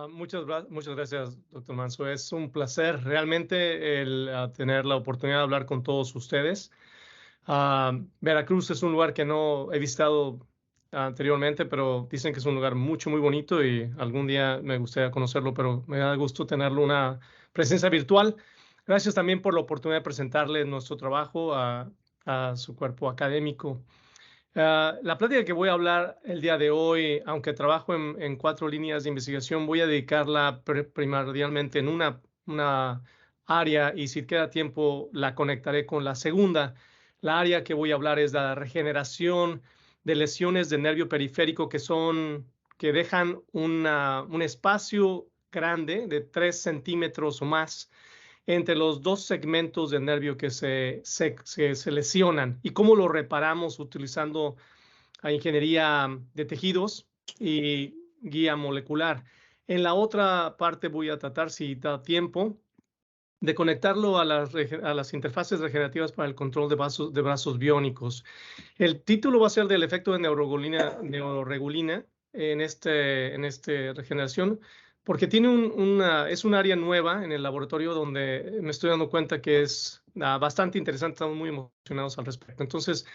Muchas gracias, doctor Manso. Es un placer realmente tener la oportunidad de hablar con todos ustedes. Veracruz es un lugar que no he visitado anteriormente, pero dicen que es un lugar muy bonito y algún día me gustaría conocerlo, pero me da gusto tenerlo una presencia virtual. Gracias también por la oportunidad de presentarle nuestro trabajo a su cuerpo académico. La plática que voy a hablar el día de hoy, aunque trabajo en 4 líneas de investigación, voy a dedicarla primordialmente en una área y si queda tiempo la conectaré con la segunda. La área que voy a hablar es la regeneración de lesiones del nervio periférico que dejan un espacio grande de 3 centímetros o más entre los dos segmentos del nervio que se lesionan y cómo lo reparamos utilizando a ingeniería de tejidos y guía molecular. En la otra parte voy a tratar, si da tiempo, de conectarlo a las interfaces regenerativas para el control de brazos biónicos. El título va a ser del efecto de neuroregulina en este regeneración, porque tiene es un área nueva en el laboratorio donde me estoy dando cuenta que es bastante interesante, estamos muy emocionados al respecto. Entonces,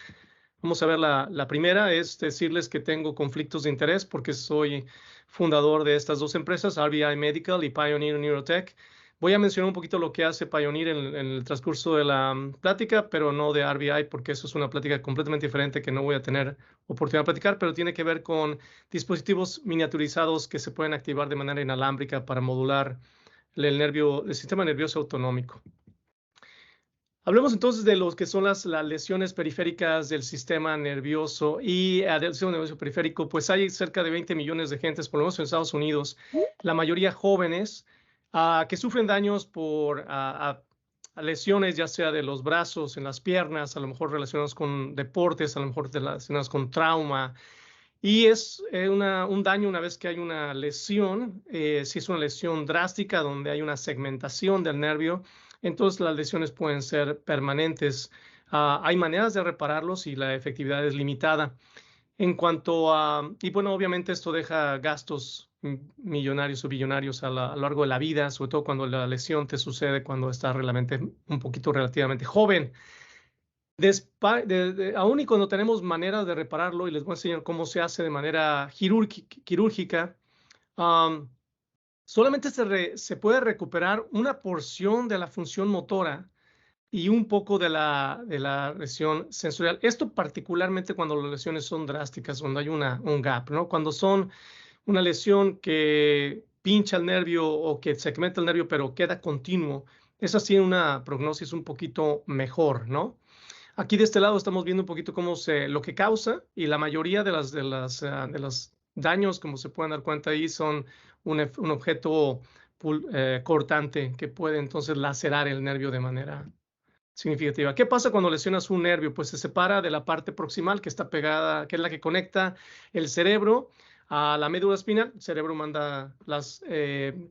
vamos a ver la primera, es decirles que tengo conflictos de interés porque soy fundador de estas dos empresas, RBI Medical y Pioneer Neurotech. Voy a mencionar un poquito lo que hace Pioneer en el transcurso de la plática, pero no de RBI, porque eso es una plática completamente diferente que no voy a tener oportunidad de platicar, pero tiene que ver con dispositivos miniaturizados que se pueden activar de manera inalámbrica para modular el sistema nervioso autonómico. Hablemos entonces de lo que son las lesiones periféricas del sistema nervioso y del sistema nervioso periférico. Pues hay cerca de 20 millones de gentes, por lo menos en Estados Unidos, la mayoría jóvenes, que sufren daños por lesiones, ya sea de los brazos, en las piernas, a lo mejor relacionados con deportes, a lo mejor relacionados con trauma. Y es un daño una vez que hay una lesión, si es una lesión drástica donde hay una segmentación del nervio, entonces las lesiones pueden ser permanentes. Hay maneras de repararlos y la efectividad es limitada. Y bueno, obviamente esto deja gastos millonarios o billonarios a lo largo de la vida, sobre todo cuando la lesión te sucede cuando estás un poquito relativamente joven. Aún y cuando tenemos maneras de repararlo, y les voy a enseñar cómo se hace de manera quirúrgica, um, solamente se puede recuperar una porción de la función motora y un poco de la lesión sensorial. Esto particularmente cuando las lesiones son drásticas, donde hay un gap, ¿no? Cuando son una lesión que pincha el nervio o que segmenta el nervio, pero queda continuo, esa sí una prognosis un poquito mejor, ¿no? Aquí de este lado estamos viendo un poquito lo que causa y la mayoría de los daños, como se pueden dar cuenta ahí, son un objeto cortante que puede entonces lacerar el nervio de manera significativa. ¿Qué pasa cuando lesionas un nervio? Pues se separa de la parte proximal que está pegada, que es la que conecta el cerebro a la médula espinal. El cerebro manda los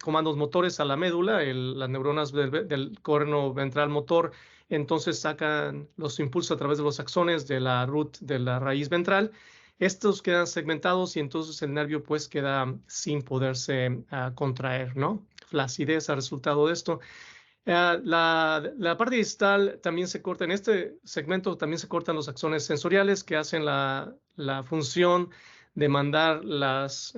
comandos motores a la médula, las neuronas del cuerno ventral motor, entonces sacan los impulsos a través de los axones de la root de la raíz ventral. Estos quedan segmentados y entonces el nervio pues queda sin poderse contraer, ¿no? Flacidez a resultado de esto. La parte distal también se corta, en este segmento también se cortan los axones sensoriales que hacen la función de mandar los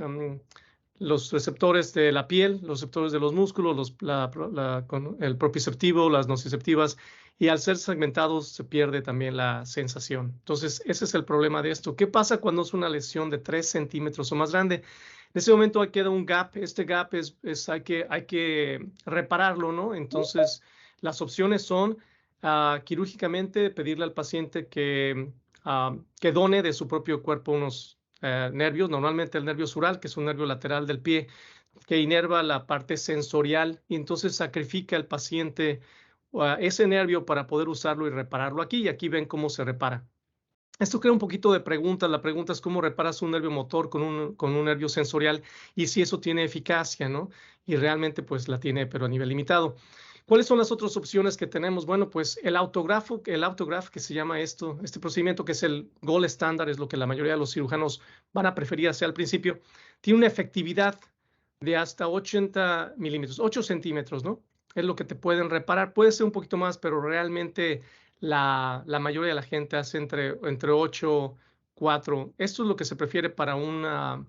receptores de la piel, los receptores de los músculos, el proprioceptivo, las nociceptivas, y al ser segmentados se pierde también la sensación. Entonces, ese es el problema de esto. ¿Qué pasa cuando es una lesión de 3 centímetros o más grande? En ese momento queda un gap. Este gap hay que repararlo, ¿no? Entonces, las opciones son quirúrgicamente pedirle al paciente que done de su propio cuerpo unos nervios, normalmente el nervio sural, que es un nervio lateral del pie, que inerva la parte sensorial y entonces sacrifica al paciente ese nervio para poder usarlo y repararlo aquí. Y aquí ven cómo se repara. Esto crea un poquito de preguntas. La pregunta es cómo reparas un nervio motor con un nervio sensorial y si eso tiene eficacia, ¿no? Y realmente pues la tiene, pero a nivel limitado. ¿Cuáles son las otras opciones que tenemos? Bueno, pues el autograph que se llama este procedimiento que es el gold estándar, es lo que la mayoría de los cirujanos van a preferir hacer al principio, tiene una efectividad de hasta 80 milímetros, 8 centímetros, ¿no? Es lo que te pueden reparar. Puede ser un poquito más, pero realmente la mayoría de la gente hace entre 8, 4. Esto es lo que se prefiere para una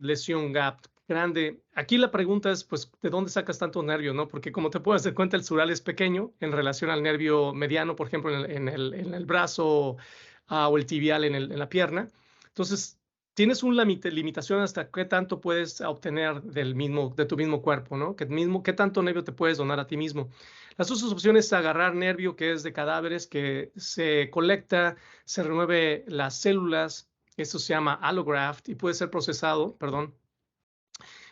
lesión gap grande. Aquí la pregunta es, pues, ¿de dónde sacas tanto nervio, no? Porque como te puedes dar cuenta, el sural es pequeño en relación al nervio mediano, por ejemplo, en el brazo o el tibial en la pierna. Entonces, tienes una limitación hasta qué tanto puedes obtener de tu mismo cuerpo, ¿no? Qué tanto nervio te puedes donar a ti mismo. Las otras opciones es agarrar nervio que es de cadáveres, que se colecta, se remueve las células. Esto se llama allograft y puede ser procesado, perdón,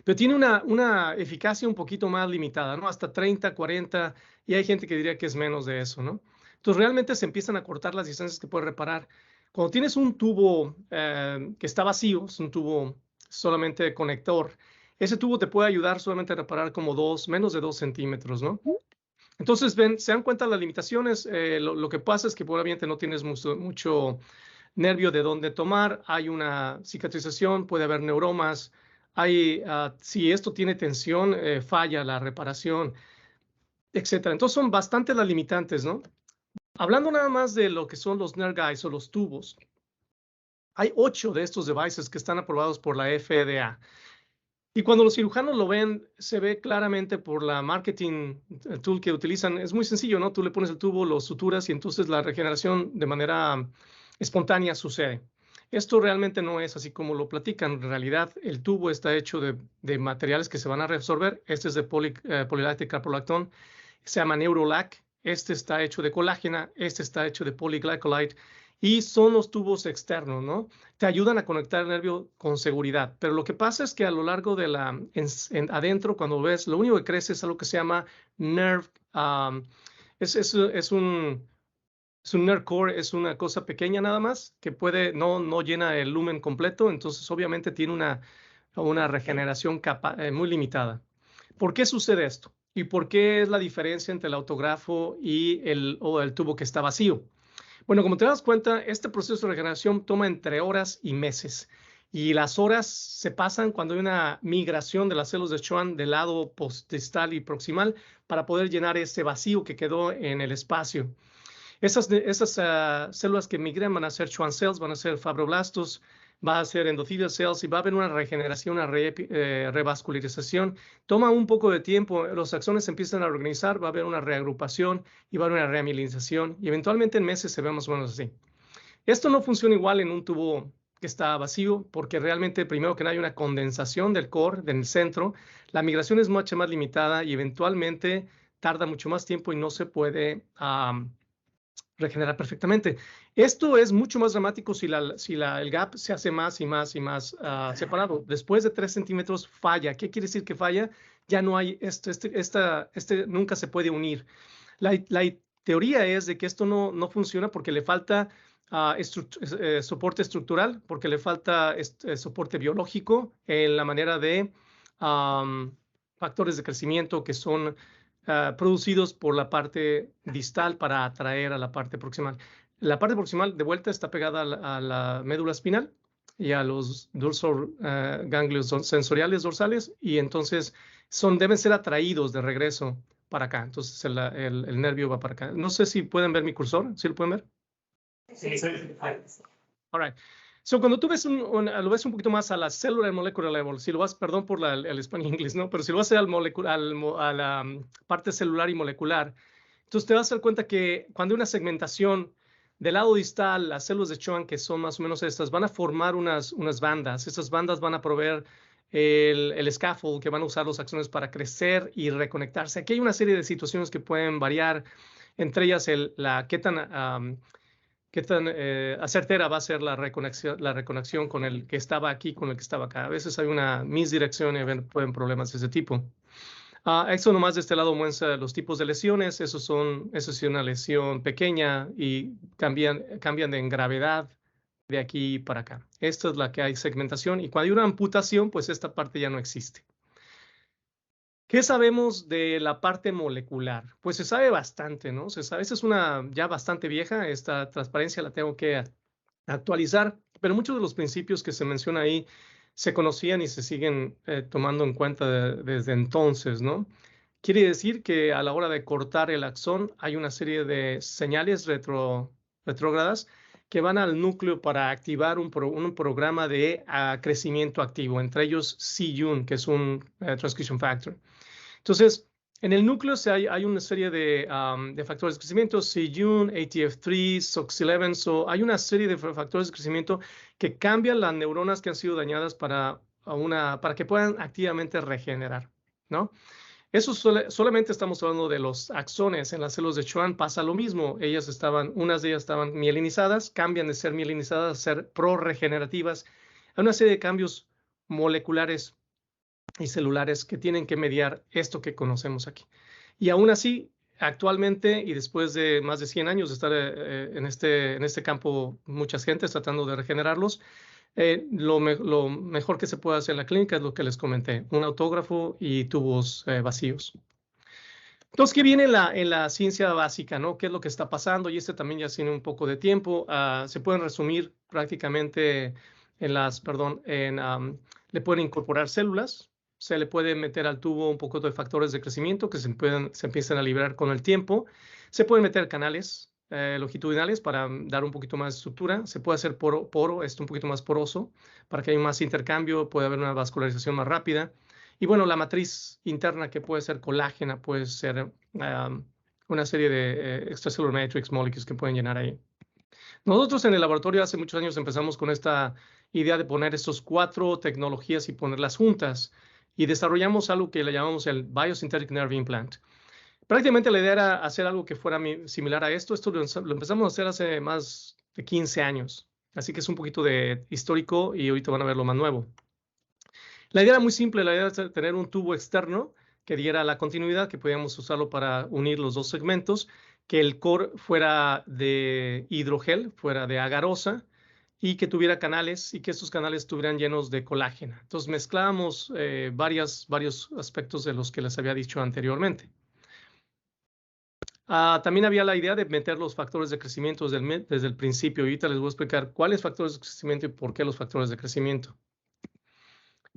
pero tiene una eficacia un poquito más limitada, ¿no? Hasta 30, 40, y hay gente que diría que es menos de eso, ¿no? Entonces realmente se empiezan a cortar las distancias que puedes reparar. Cuando tienes un tubo que está vacío, es un tubo solamente de conector, ese tubo te puede ayudar solamente a reparar como menos de 2 centímetros, ¿no? Entonces, se dan cuenta las limitaciones. Lo que pasa es que probablemente no tienes mucho nervio de dónde tomar, hay una cicatrización, puede haber neuromas, si esto tiene tensión, falla la reparación, etcétera. Entonces son bastante las limitantes, ¿no? Hablando nada más de lo que son los nerve guides o los tubos, hay 8 de estos devices que están aprobados por la FDA. Y cuando los cirujanos lo ven, se ve claramente por la marketing tool que utilizan. Es muy sencillo, ¿no? Tú le pones el tubo, lo suturas y entonces la regeneración de manera espontánea sucede. Esto realmente no es así como lo platican. En realidad, el tubo está hecho de materiales que se van a reabsorber. Este es de polilactic caprolactón, se llama Neurolac. Este está hecho de colágena, este está hecho de polyglycolide y son los tubos externos, ¿no? Te ayudan a conectar el nervio con seguridad. Pero lo que pasa es que a lo largo de adentro, cuando ves, lo único que crece es algo que se llama nerve, es un nerve core, es una cosa pequeña nada más que no llena el lumen completo, entonces obviamente tiene una regeneración muy limitada. ¿Por qué sucede esto? ¿Y por qué es la diferencia entre el autógrafo y el tubo que está vacío? Bueno, como te das cuenta, este proceso de regeneración toma entre horas y meses. Y las horas se pasan cuando hay una migración de las células de Schwann del lado distal y proximal para poder llenar ese vacío que quedó en el espacio. Esas células que migran van a ser Schwann cells, van a ser fibroblastos, va a ser endothelial cells y va a haber una regeneración, una revascularización. Toma un poco de tiempo, los axones se empiezan a organizar, va a haber una reagrupación y va a haber una reamilinización y eventualmente en meses se ve más o menos así. Esto no funciona igual en un tubo que está vacío porque realmente primero que nada hay una condensación del core, del centro, la migración es mucho más limitada y eventualmente tarda mucho más tiempo y no se puede regenerar perfectamente. Esto es mucho más dramático si el gap se hace más y más y más separado. Después de 3 centímetros falla. ¿Qué quiere decir que falla? Ya no hay, nunca se puede unir. La teoría es de que esto no funciona porque le falta soporte estructural, porque le falta soporte biológico en la manera de factores de crecimiento que son producidos por la parte distal para atraer a la parte proximal. La parte proximal de vuelta está pegada a la médula espinal y a los ganglios sensoriales dorsales y entonces deben ser atraídos de regreso para acá. Entonces el nervio va para acá. No sé si pueden ver mi cursor. ¿Sí lo pueden ver? Sí. All right. So, cuando tú ves lo ves un poquito más a la célula del molecular level, si lo vas, perdón por el español inglés, ¿no? Pero si lo vas a la parte celular y molecular, entonces te vas a dar cuenta que cuando hay una segmentación del lado distal, las células de Schwann, que son más o menos estas, van a formar unas bandas. Esas bandas van a proveer el scaffold que van a usar los axones para crecer y reconectarse. Aquí hay una serie de situaciones que pueden variar, entre ellas qué tan acertera va a ser la reconexión con el que estaba aquí, con el que estaba acá. A veces hay una misdirección y pueden problemas de ese tipo. Eso nomás de este lado muestra los tipos de lesiones. Eso es una lesión pequeña y cambian en gravedad de aquí para acá. Esta es la que hay segmentación y cuando hay una amputación, pues esta parte ya no existe. ¿Qué sabemos de la parte molecular? Pues se sabe bastante, ¿no? Se sabe, esta es una ya bastante vieja, esta transparencia la tengo que actualizar, pero muchos de los principios que se menciona ahí se conocían y se siguen tomando en cuenta desde entonces, ¿no? Quiere decir que a la hora de cortar el axón hay una serie de señales retrógradas que van al núcleo para activar un programa de crecimiento activo, entre ellos c-Jun, que es un transcription factor. Entonces, en el núcleo hay una serie de factores de crecimiento, c-Jun, ATF3, SOX11, hay una serie de factores de crecimiento que cambian las neuronas que han sido dañadas para que puedan activamente regenerar, ¿no? Eso solamente estamos hablando de los axones. En las células de Schwann pasa lo mismo. Unas de ellas estaban mielinizadas, cambian de ser mielinizadas a ser prorregenerativas. Hay una serie de cambios moleculares y celulares que tienen que mediar esto que conocemos aquí. Y aún así, actualmente y después de más de 100 años de estar en este campo, muchas gentes tratando de regenerarlos, lo mejor que se puede hacer en la clínica es lo que les comenté, un autógrafo y tubos vacíos. Entonces, ¿qué viene en la ciencia básica, ¿no? ¿Qué es lo que está pasando? Y también ya tiene un poco de tiempo. Se pueden resumir prácticamente le pueden incorporar células, se le puede meter al tubo un poco de factores de crecimiento que se empiezan a liberar con el tiempo. Se pueden meter canales longitudinales para dar un poquito más de estructura. Se puede hacer poro, un poquito más poroso, para que haya más intercambio, puede haber una vascularización más rápida. Y bueno, la matriz interna que puede ser colágena, puede ser una serie de extracellular matrix molecules que pueden llenar ahí. Nosotros en el laboratorio hace muchos años empezamos con esta idea de poner estas 4 tecnologías y ponerlas juntas, y desarrollamos algo que le llamamos el Biosynthetic Nerve Implant. Prácticamente la idea era hacer algo que fuera similar a esto. Esto lo empezamos a hacer hace más de 15 años. Así que es un poquito de histórico y ahorita van a ver lo más nuevo. La idea era muy simple. La idea era tener un tubo externo que diera la continuidad, que podíamos usarlo para unir los dos segmentos, que el core fuera de hidrogel, fuera de agarosa, y que tuviera canales y que estos canales estuvieran llenos de colágeno. Entonces mezclábamos varios aspectos de los que les había dicho anteriormente. También había la idea de meter los factores de crecimiento desde el principio. Y ahorita les voy a explicar cuáles factores de crecimiento y por qué los factores de crecimiento.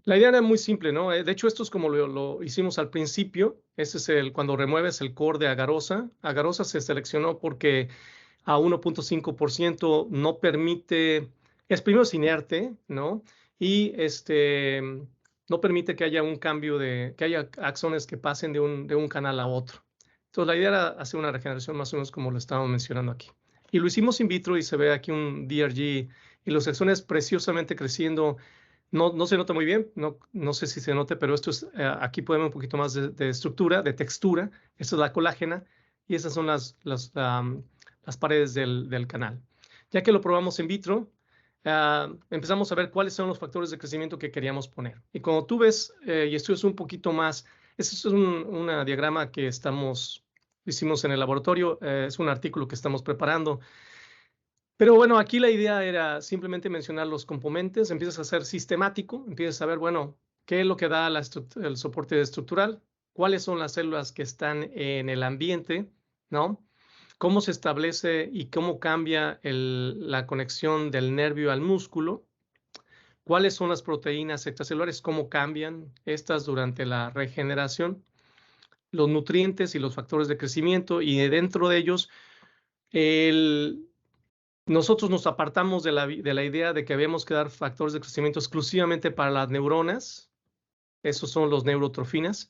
La idea era muy simple, ¿no? De hecho, esto es como lo hicimos al principio. Este es cuando remueves el core de agarosa. Agarosa se seleccionó porque a 1.5% no permite, es primero es inerte, ¿no? Y no permite que haya un cambio que haya axones que pasen de un canal a otro. Entonces, la idea era hacer una regeneración más o menos como lo estábamos mencionando aquí. Y lo hicimos in vitro y se ve aquí un DRG y los axones preciosamente creciendo. No se nota muy bien, no sé si se note, pero esto es, aquí podemos ver un poquito más de estructura, de textura. Esta es la colágena y estas son las paredes del canal. Ya que lo probamos in vitro, empezamos a ver cuáles son los factores de crecimiento que queríamos poner. Y cuando tú ves, y esto es un poquito más, este es un diagrama que hicimos en el laboratorio, es un artículo que estamos preparando. Pero bueno, aquí la idea era simplemente mencionar los componentes, empiezas a ser sistemático, empiezas a ver, bueno, qué es lo que da el soporte estructural, cuáles son las células que están en el ambiente, ¿no? Cómo se establece y cómo cambia la conexión del nervio al músculo, cuáles son las proteínas extracelulares, cómo cambian estas durante la regeneración, los nutrientes y los factores de crecimiento, y dentro de ellos, nosotros nos apartamos de la idea de que habíamos que dar factores de crecimiento exclusivamente para las neuronas, esos son los neurotrofinas,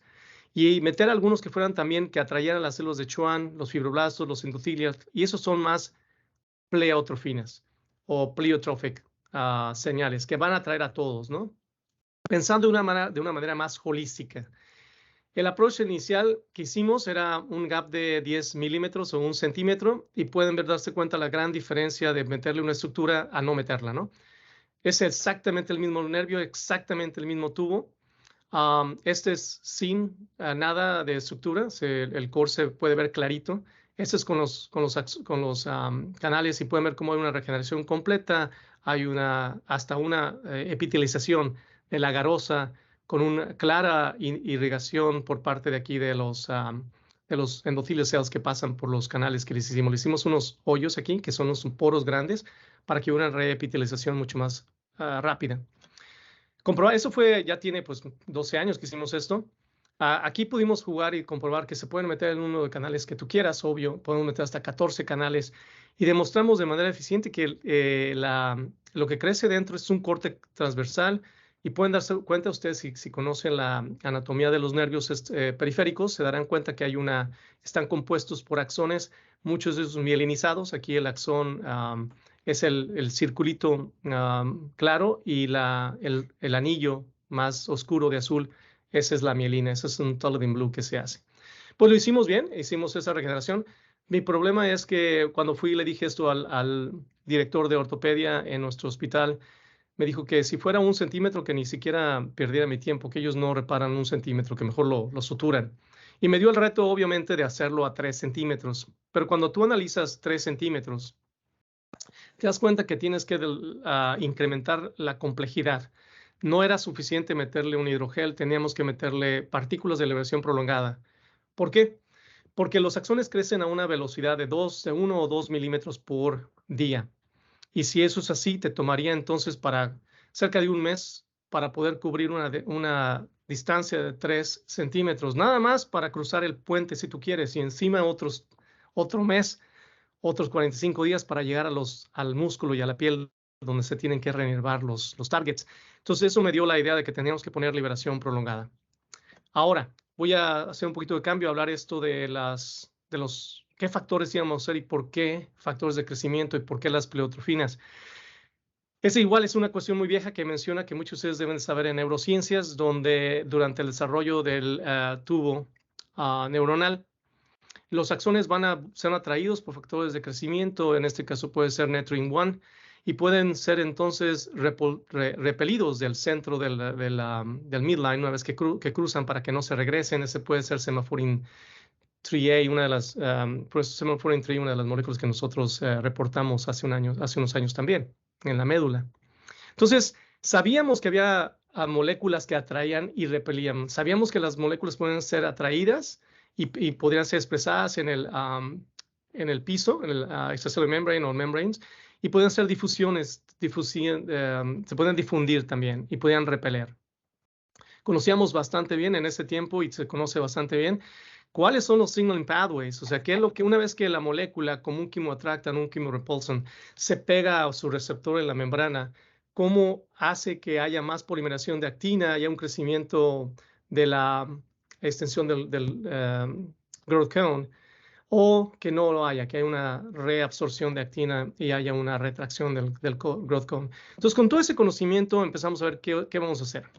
y meter algunos que fueran también que atrayeran las células de Schwann, los fibroblastos, los endotelios, y esos son más pleiotrofinas o pleiotropic señales que van a atraer a todos, ¿no? Pensando de una manera más holística. El approach inicial que hicimos era un gap de 10 milímetros o 1 centímetro, y pueden darse cuenta la gran diferencia de meterle una estructura a no meterla, ¿no? Es exactamente el mismo nervio, exactamente el mismo tubo. Este es sin nada de estructura, el core se puede ver clarito. Este es con los canales, y pueden ver cómo hay una regeneración completa, hay hasta una epitelización de la agarosa con una clara irrigación por parte de aquí de los endothelial cells que pasan por los canales que les hicimos. Le hicimos unos hoyos aquí, que son unos poros grandes, para que hubiera una reepitelización mucho más rápida. comprobar, eso fue, ya tiene pues 12 años que hicimos esto. Aquí pudimos jugar y comprobar que se pueden meter en uno de canales que tú quieras, obvio, podemos meter hasta 14 canales y demostramos de manera eficiente que lo que crece dentro es un corte transversal y pueden darse cuenta ustedes si conocen la anatomía de los nervios periféricos, se darán cuenta que están compuestos por axones, muchos de esos mielinizados. Aquí el axón es el circulito claro y el anillo más oscuro de azul. Esa es la mielina, ese es un Toluidine Blue que se hace. Pues lo hicimos bien, hicimos esa regeneración. Mi problema es que cuando fui y le dije esto al director de ortopedia en nuestro hospital, me dijo que si fuera 1 centímetro, que ni siquiera perdiera mi tiempo, que ellos no reparan 1 centímetro, que mejor lo suturan. Y me dio el reto, obviamente, de hacerlo a 3 centímetros. Pero cuando tú analizas 3 centímetros, te das cuenta que tienes que incrementar la complejidad. No era suficiente meterle un hidrogel, teníamos que meterle partículas de elevación prolongada. ¿Por qué? Porque los axones crecen a una velocidad de 1 o 2 milímetros por día. Y si eso es así, te tomaría entonces para cerca de un mes para poder cubrir una distancia de 3 centímetros, nada más para cruzar el puente si tú quieres, y encima otro mes, otros 45 días para llegar al músculo y a la piel donde se tienen que reinervar los targets. Entonces eso me dio la idea de que teníamos que poner liberación prolongada. Ahora, voy a hacer un poquito de cambio, hablar esto de los qué factores íbamos a hacer y por qué factores de crecimiento y por qué las pleiotrofinas. Esa igual es una cuestión muy vieja que menciona que muchos de ustedes deben saber en neurociencias, donde durante el desarrollo del tubo neuronal, los axones van a ser atraídos por factores de crecimiento, en este caso puede ser Netrin-1, y pueden ser entonces repelidos del centro del midline una vez que cruzan para que no se regresen. Ese puede ser Semaphorin 3A, Semaphorin 3, una de las moléculas que nosotros reportamos hace unos años también en la médula. Entonces, sabíamos que había moléculas que atraían y repelían. Sabíamos que las moléculas pueden ser atraídas y podrían ser expresadas en el piso, en el extracellular membrane o membranes, y pueden ser se pueden difundir también y pueden repeler. Conocíamos bastante bien en ese tiempo y se conoce bastante bien cuáles son los signaling pathways, o sea, qué es lo que una vez que la molécula como un quimoatractan, un quimorepulsan, se pega a su receptor en la membrana, cómo hace que haya más polimeración de actina, haya un crecimiento de la extensión del growth cone, o que no lo haya, que haya una reabsorción de actina y haya una retracción del growth cone. Entonces, con todo ese conocimiento empezamos a ver qué vamos a hacer.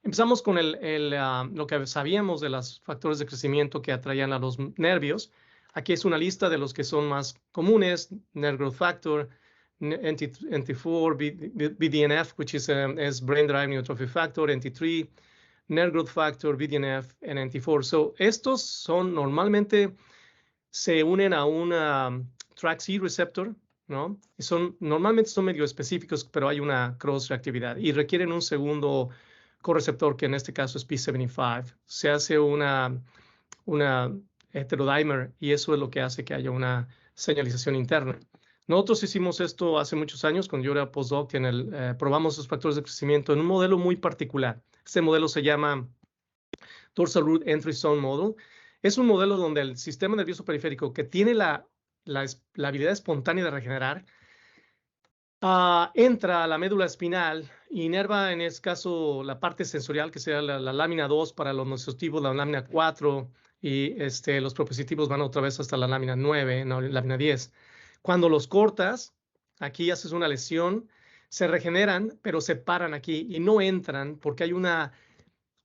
Empezamos con lo que sabíamos de los factores de crecimiento que atraían a los nervios. Aquí es una lista de los que son más comunes: Nerve Growth Factor, NT4, BDNF, which is Brain Derived Neurotrophic Factor, NT3, Nerve Growth Factor, BDNF, y NT4. So, estos normalmente se unen a un TRAC-C receptor, ¿no? Y normalmente son medio específicos, pero hay una cross-reactividad y requieren un segundo correceptor, que en este caso es P75. Se hace una heterodimer y eso es lo que hace que haya una señalización interna. Nosotros hicimos esto hace muchos años, cuando yo era postdoc, probamos los factores de crecimiento en un modelo muy particular. Este modelo se llama Dorsal Root Entry Zone Model. Es un modelo donde el sistema nervioso periférico, que tiene la habilidad espontánea de regenerar, entra a la médula espinal, inerva en este caso la parte sensorial, que sea la lámina 2 para los nociceptivos, la lámina 4, y los propositivos van otra vez hasta la lámina 9, no, lámina 10. Cuando los cortas, aquí haces una lesión, se regeneran, pero se paran aquí y no entran porque hay una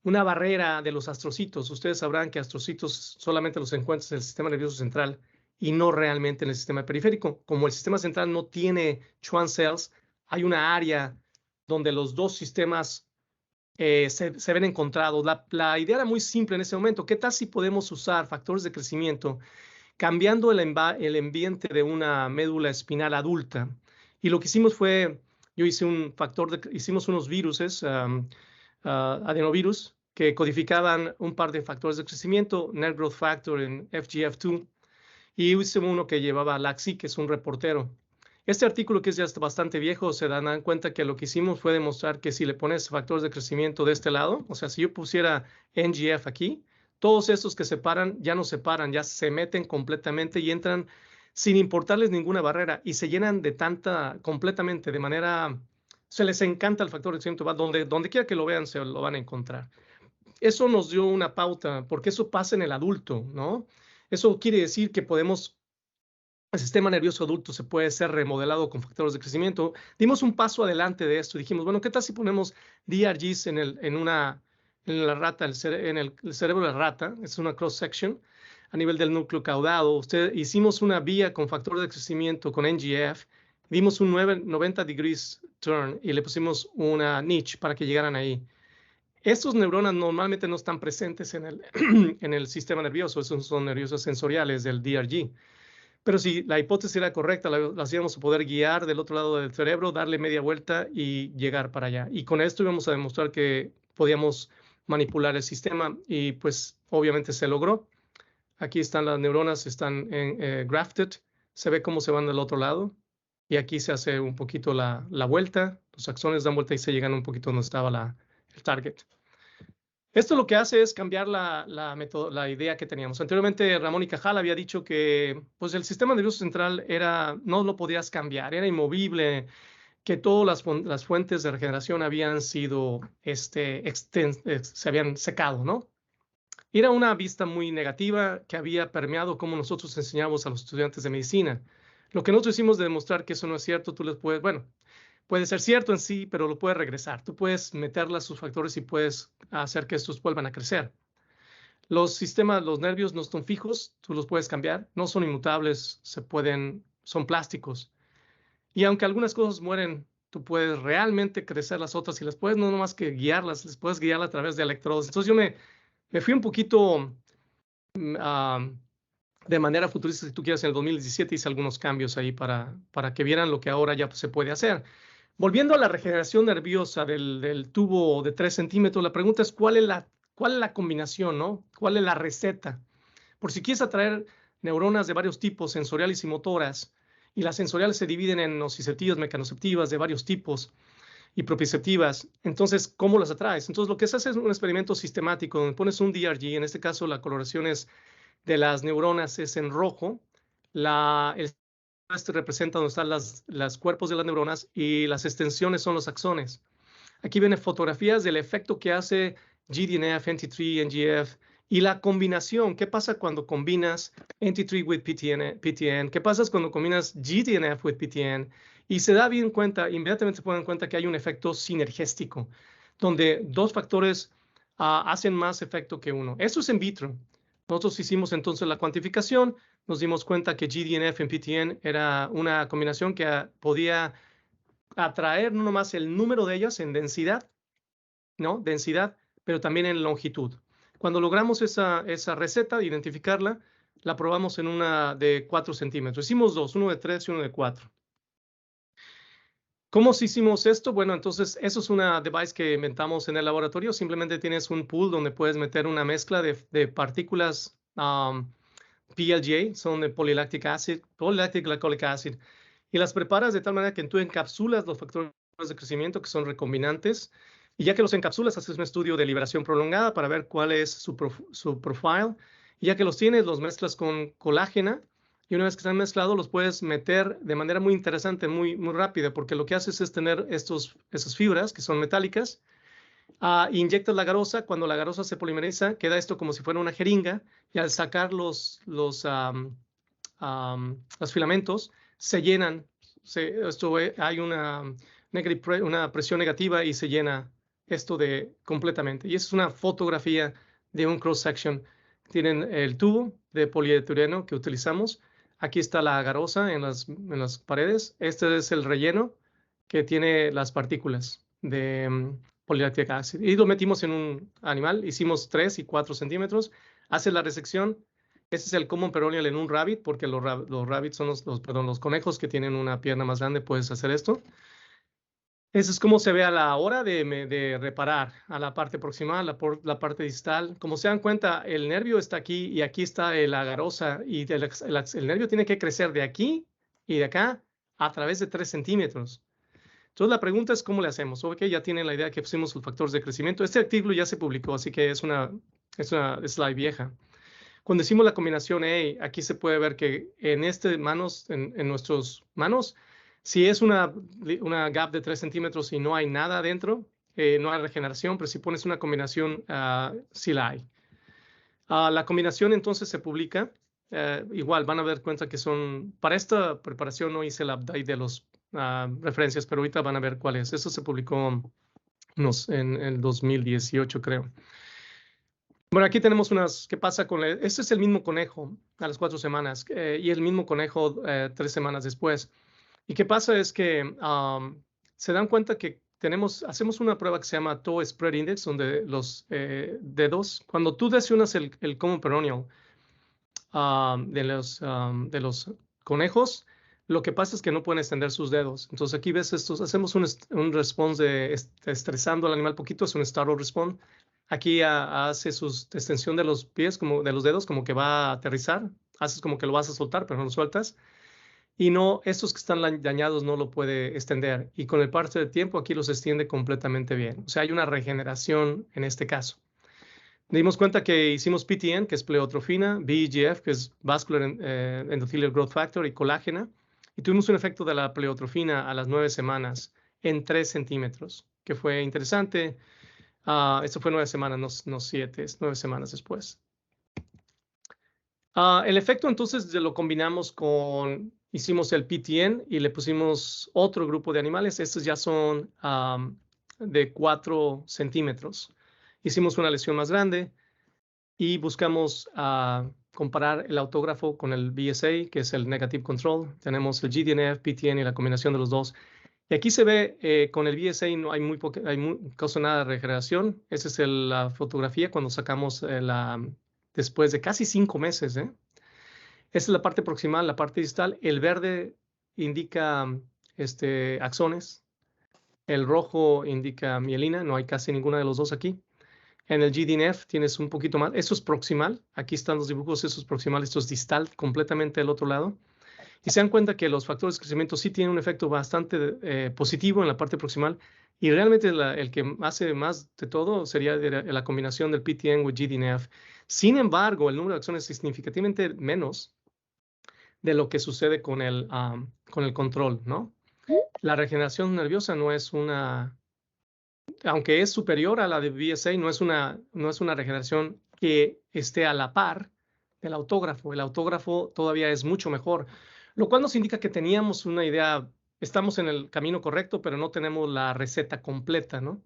barrera de los astrocitos. Ustedes sabrán que astrocitos solamente los encuentras en el sistema nervioso central y no realmente en el sistema periférico. Como el sistema central no tiene Schwann cells, hay una área donde los dos sistemas se ven encontrados. La idea era muy simple en ese momento. ¿Qué tal si podemos usar factores de crecimiento cambiando el ambiente de una médula espinal adulta? Y lo que hicimos fue, yo hice hicimos unos viruses, adenovirus, que codificaban un par de factores de crecimiento, Nerve Growth Factor en FGF2, y hice uno que llevaba LAC-C, que es un reportero. Este artículo, que es ya bastante viejo, se dan cuenta que lo que hicimos fue demostrar que si le pones factores de crecimiento de este lado, o sea, si yo pusiera NGF aquí, todos estos que separan ya no separan, ya se meten completamente y entran sin importarles ninguna barrera y se llenan de completamente, de manera, se les encanta el factor de crecimiento, donde quiera que lo vean se lo van a encontrar. Eso nos dio una pauta, porque eso pasa en el adulto, ¿no? Eso quiere decir que el sistema nervioso adulto se puede ser remodelado con factores de crecimiento. Dimos un paso adelante de esto. Dijimos, bueno, ¿qué tal si ponemos DRGs en la rata, en el cerebro de la rata? Es una cross-section a nivel del núcleo caudado. Hicimos una vía con factores de crecimiento, con NGF. Dimos un 90 degrees turn y le pusimos una niche para que llegaran ahí. Estos neuronas normalmente no están presentes en el sistema nervioso. Esos son nerviosos sensoriales del DRG. Pero si la hipótesis era correcta, la hacíamos poder guiar del otro lado del cerebro, darle media vuelta y llegar para allá. Y con esto íbamos a demostrar que podíamos manipular el sistema y pues obviamente se logró. Aquí están las neuronas, están grafted, se ve cómo se van del otro lado y aquí se hace un poquito la vuelta, los axones dan vuelta y se llegan un poquito donde estaba el target. Esto lo que hace es cambiar la idea que teníamos. Anteriormente, Ramón y Cajal había dicho que pues, el sistema nervioso central no lo podías cambiar, era inmovible, que todas las fuentes de regeneración habían sido, se habían secado, ¿no? Era una vista muy negativa que había permeado como nosotros enseñamos a los estudiantes de medicina. Lo que nosotros hicimos de demostrar que eso no es cierto, tú les puedes, bueno, puede ser cierto en sí, pero lo puedes regresar. Tú puedes meterle a sus factores y puedes hacer que estos vuelvan a crecer. Los nervios no están fijos, tú los puedes cambiar, no son inmutables, son plásticos. Y aunque algunas cosas mueren, tú puedes realmente crecer las otras y las puedes no nomás que guiarlas, les puedes guiar a través de electrodos. Entonces yo me fui un poquito de manera futurista, si tú quieres, en el 2017 hice algunos cambios ahí para que vieran lo que ahora ya se puede hacer. Volviendo a la regeneración nerviosa del tubo de 3 centímetros, la pregunta es ¿cuál es la combinación, ¿no? ¿Cuál es la receta? Por si quieres atraer neuronas de varios tipos, sensoriales y motoras, y las sensoriales se dividen en nociceptivas, mecanoceptivas de varios tipos y propioceptivas, entonces, ¿cómo las atraes? Entonces, lo que se hace es un experimento sistemático donde pones un DRG, en este caso la coloración de las neuronas es en rojo, representa donde están los cuerpos de las neuronas y las extensiones son los axones. Aquí vienen fotografías del efecto que hace GDNF, NT3, NGF y la combinación. ¿Qué pasa cuando combinas NT3 with PTN? ¿Qué pasa cuando combinas GDNF with PTN? Y se da bien cuenta, inmediatamente se ponen cuenta que hay un efecto sinergéstico, donde dos factores hacen más efecto que uno. Eso es in vitro. Nosotros hicimos entonces la cuantificación, nos dimos cuenta que GDNF en PTN era una combinación que podía atraer no nomás el número de ellas en densidad, ¿no? Densidad, pero también en longitud. Cuando logramos esa receta, identificarla, la probamos en una de 4 centímetros. Hicimos dos, uno de 3 y uno de 4. ¿Cómo hicimos esto? Bueno, entonces eso es una device que inventamos en el laboratorio. Simplemente tienes un pool donde puedes meter una mezcla de partículas PLGA, son de polylactic glycolic acid, y las preparas de tal manera que tú encapsulas los factores de crecimiento que son recombinantes, y ya que los encapsulas, haces un estudio de liberación prolongada para ver cuál es su profile, y ya que los tienes, los mezclas con colágena, y una vez que están mezclados, los puedes meter de manera muy interesante, muy, muy rápida, porque lo que haces es tener esas fibras que son metálicas, inyectas la garosa, cuando la garosa se polimeriza, queda esto como si fuera una jeringa, y al sacar los filamentos, se llenan, hay una presión negativa y se llena esto completamente. Y esa es una fotografía de un cross-section. Tienen el tubo de polietileno que utilizamos. Aquí está la garosa en las paredes. Este es el relleno que tiene las partículas de polilactic acid. Y lo metimos en un animal. Hicimos 3 y 4 centímetros. Hace la resección. Este es el common peronial en un rabbit, porque los rabbits son los conejos que tienen una pierna más grande. Puedes hacer esto. Eso es como se ve a la hora de reparar a la parte proximal, la parte distal. Como se dan cuenta, el nervio está aquí y aquí está la garosa y el nervio tiene que crecer de aquí y de acá a través de 3 centímetros. Entonces, la pregunta es, ¿cómo le hacemos? Ok, ya tienen la idea que pusimos los factores de crecimiento. Este artículo ya se publicó, así que es una slide vieja. Cuando hicimos la combinación A, aquí se puede ver que en nuestras manos, si es una gap de 3 centímetros y no hay nada adentro, no hay regeneración, pero si pones una combinación, sí la hay. La combinación entonces se publica. Igual van a ver cuenta que son, para esta preparación no hice el update de los referencias, pero ahorita van a ver cuál es. Esto se publicó en el 2018, creo. Bueno, aquí tenemos ¿qué pasa con este es el mismo conejo a las 4 semanas y el mismo conejo 3 semanas después. Y qué pasa es que se dan cuenta que hacemos una prueba que se llama Toe Spread Index, donde los dedos, cuando tú lesionas el common peroneal de los conejos, lo que pasa es que no pueden extender sus dedos. Entonces aquí ves estos, hacemos un response de estresando al animal poquito, es un startle response. Aquí hace su extensión de los pies, como de los dedos, como que va a aterrizar. Haces como que lo vas a soltar, pero no lo sueltas. Y no, estos que están dañados no lo puede extender. Y con el paso del tiempo aquí los extiende completamente bien. O sea, hay una regeneración en este caso. Dimos cuenta que hicimos PTN, que es pleiotrofina, VEGF, que es Vascular Endothelial Growth Factor, y colágena. Y tuvimos un efecto de la pleiotrofina a las 9 semanas en 3 centímetros, que fue interesante. Esto fue 9 semanas, no 7, es 9 semanas después. El efecto entonces lo combinamos hicimos el PTN y le pusimos otro grupo de animales. Estos ya son de 4 centímetros. Hicimos una lesión más grande y buscamos comparar el autógrafo con el BSA, que es el Negative Control. Tenemos el GDNF, PTN y la combinación de los dos. Y aquí se ve con el BSA no hay casi nada de regeneración. Esa es la fotografía cuando sacamos después de casi 5 meses. Esta es la parte proximal, la parte distal. El verde indica axones. El rojo indica mielina. No hay casi ninguna de los dos aquí. En el GDNF tienes un poquito más. Eso es proximal. Aquí están los dibujos. Eso es proximal. Esto es distal, completamente del otro lado. Y se dan cuenta que los factores de crecimiento sí tienen un efecto bastante positivo en la parte proximal. Y realmente el que hace más de todo sería la combinación del PTN con GDNF. Sin embargo, el número de axones es significativamente menos de lo que sucede con el control, ¿no? La regeneración nerviosa no es aunque es superior a la de BSA, no es una regeneración que esté a la par del autógrafo. El autógrafo todavía es mucho mejor, lo cual nos indica que teníamos una idea, estamos en el camino correcto, pero no tenemos la receta completa, ¿no?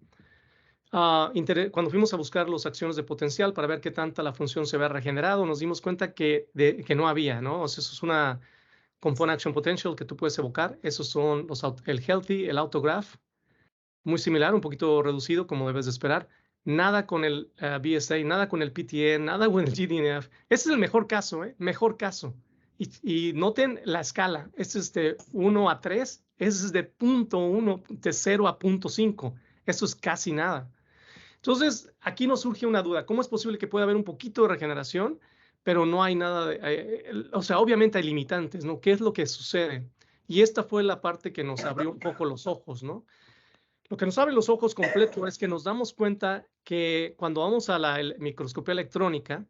Cuando fuimos a buscar las acciones de potencial para ver qué tanta la función se había regenerado, nos dimos cuenta que no había, ¿no? O sea, eso es una component action potential que tú puedes evocar. Esos son el healthy, el autograph, muy similar, un poquito reducido, como debes de esperar. Nada con el BSA, nada con el PTN, nada con el GDNF. Ese es el mejor caso, mejor caso. Y noten la escala. Este es de 1 a 3, ese es de 0.1, de 0 a 0.5. Esto es casi nada. Entonces, aquí nos surge una duda. ¿Cómo es posible que pueda haber un poquito de regeneración, pero no hay nada o sea, obviamente hay limitantes, ¿no? ¿Qué es lo que sucede? Y esta fue la parte que nos abrió un poco los ojos, ¿no? Lo que nos abre los ojos completo es que nos damos cuenta que cuando vamos a la microscopía electrónica,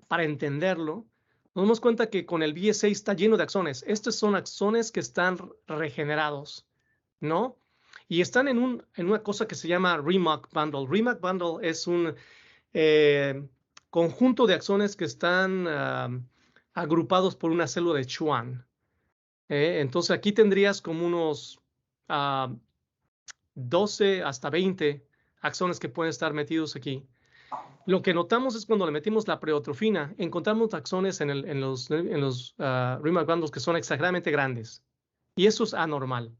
para entenderlo, nos damos cuenta que con el BSA está lleno de axones. Estos son axones que están regenerados, ¿no? Y están en una cosa que se llama Remark Bundle. Remark Bundle es un conjunto de axones que están agrupados por una célula de Schwann. Entonces aquí tendrías como unos 12 hasta 20 axones que pueden estar metidos aquí. Lo que notamos es cuando le metimos la pleiotrofina, encontramos axones en los Remark Bundles que son exageradamente grandes. Y eso es anormal.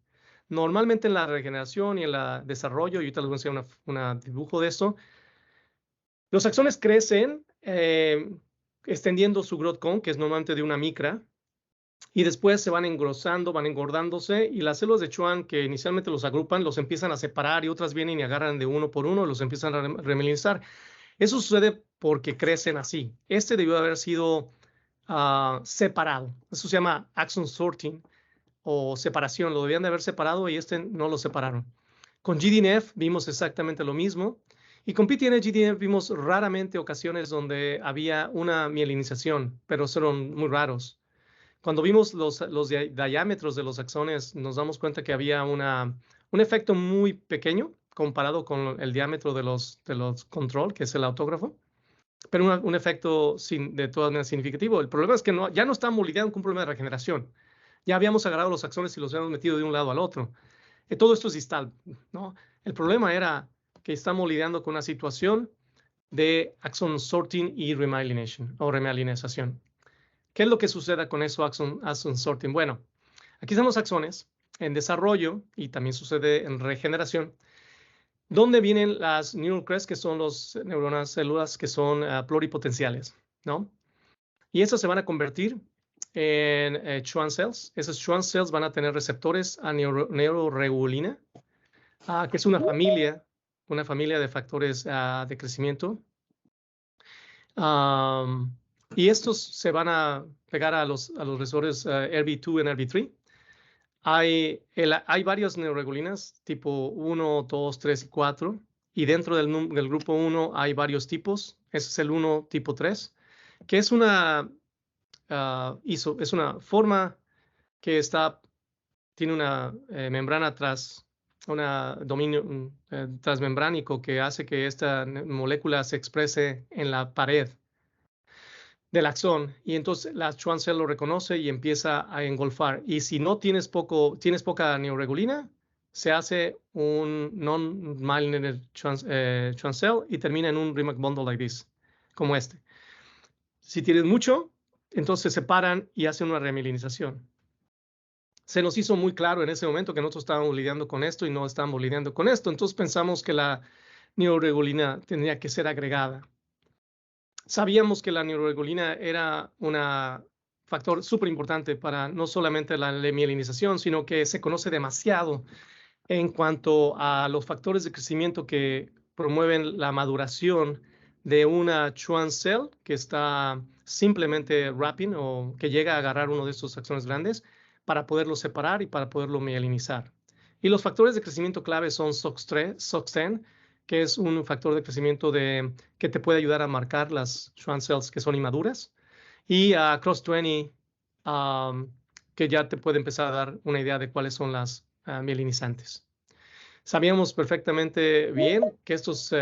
Normalmente en la regeneración y en el desarrollo, y ahorita les voy a enseñar un dibujo de eso, los axones crecen extendiendo su growth cone, que es normalmente de una micra, y después se van engrosando, van engordándose, y las células de Schwann que inicialmente los agrupan, los empiezan a separar y otras vienen y agarran de uno por uno, los empiezan a remielinizar. Eso sucede porque crecen así. Este debió haber sido separado. Eso se llama axon sorting. o separación. Lo debían de haber separado y no lo separaron. Con GDNF vimos exactamente lo mismo. Y con PTN-GDNF vimos raramente ocasiones donde había una mielinización, pero fueron muy raros. Cuando vimos los diámetros de los axones, nos damos cuenta que había un efecto muy pequeño comparado con el diámetro de los control, que es el autógrafo, pero un efecto de todas maneras significativo. El problema es que ya no estábamos lidiando con un problema de regeneración. Ya habíamos agarrado los axones y los habíamos metido de un lado al otro. Todo esto es distal, ¿no? El problema era que estamos lidiando con una situación de axon sorting y remyelination o remyelinización. ¿Qué es lo que sucede con eso, axon sorting? Bueno, aquí están los axones en desarrollo y también sucede en regeneración, donde vienen las neural crests, que son las neuronas, células que son pluripotenciales, ¿no? Y esas se van a convertir en Schwann cells. Esas Schwann cells van a tener receptores a neuroregulina, que es una familia de factores de crecimiento. Y estos se van a pegar a los receptores RB2 y RB3. Hay varias neuroregulinas, tipo 1, 2, 3 y 4. Y dentro del grupo 1 hay varios tipos. Ese es el 1 tipo 3, que es una forma que tiene una membrana dominio transmembránico que hace que esta molécula se exprese en la pared del axón, y entonces la Schwann cell lo reconoce y empieza a engolfar. Y si no tienes poca neuroregulina, se hace un non-myelinated Schwann cell y termina en un Rimac bundle like this, como este. Si tienes mucho, entonces se separan y hacen una remyelinización. Se nos hizo muy claro en ese momento que nosotros estábamos lidiando con esto y no estábamos lidiando con esto. Entonces pensamos que la neuroregulina tendría que ser agregada. Sabíamos que la neuroregulina era un factor súper importante para no solamente la mielinización, sino que se conoce demasiado en cuanto a los factores de crecimiento que promueven la maduración de una Schwann cell que está simplemente wrapping o que llega a agarrar uno de estos axones grandes para poderlo separar y para poderlo mielinizar. Y los factores de crecimiento clave son SOX10, que es un factor de crecimiento que te puede ayudar a marcar las Schwann cells que son inmaduras, y Cross20, que ya te puede empezar a dar una idea de cuáles son las mielinizantes. Sabíamos perfectamente bien que estos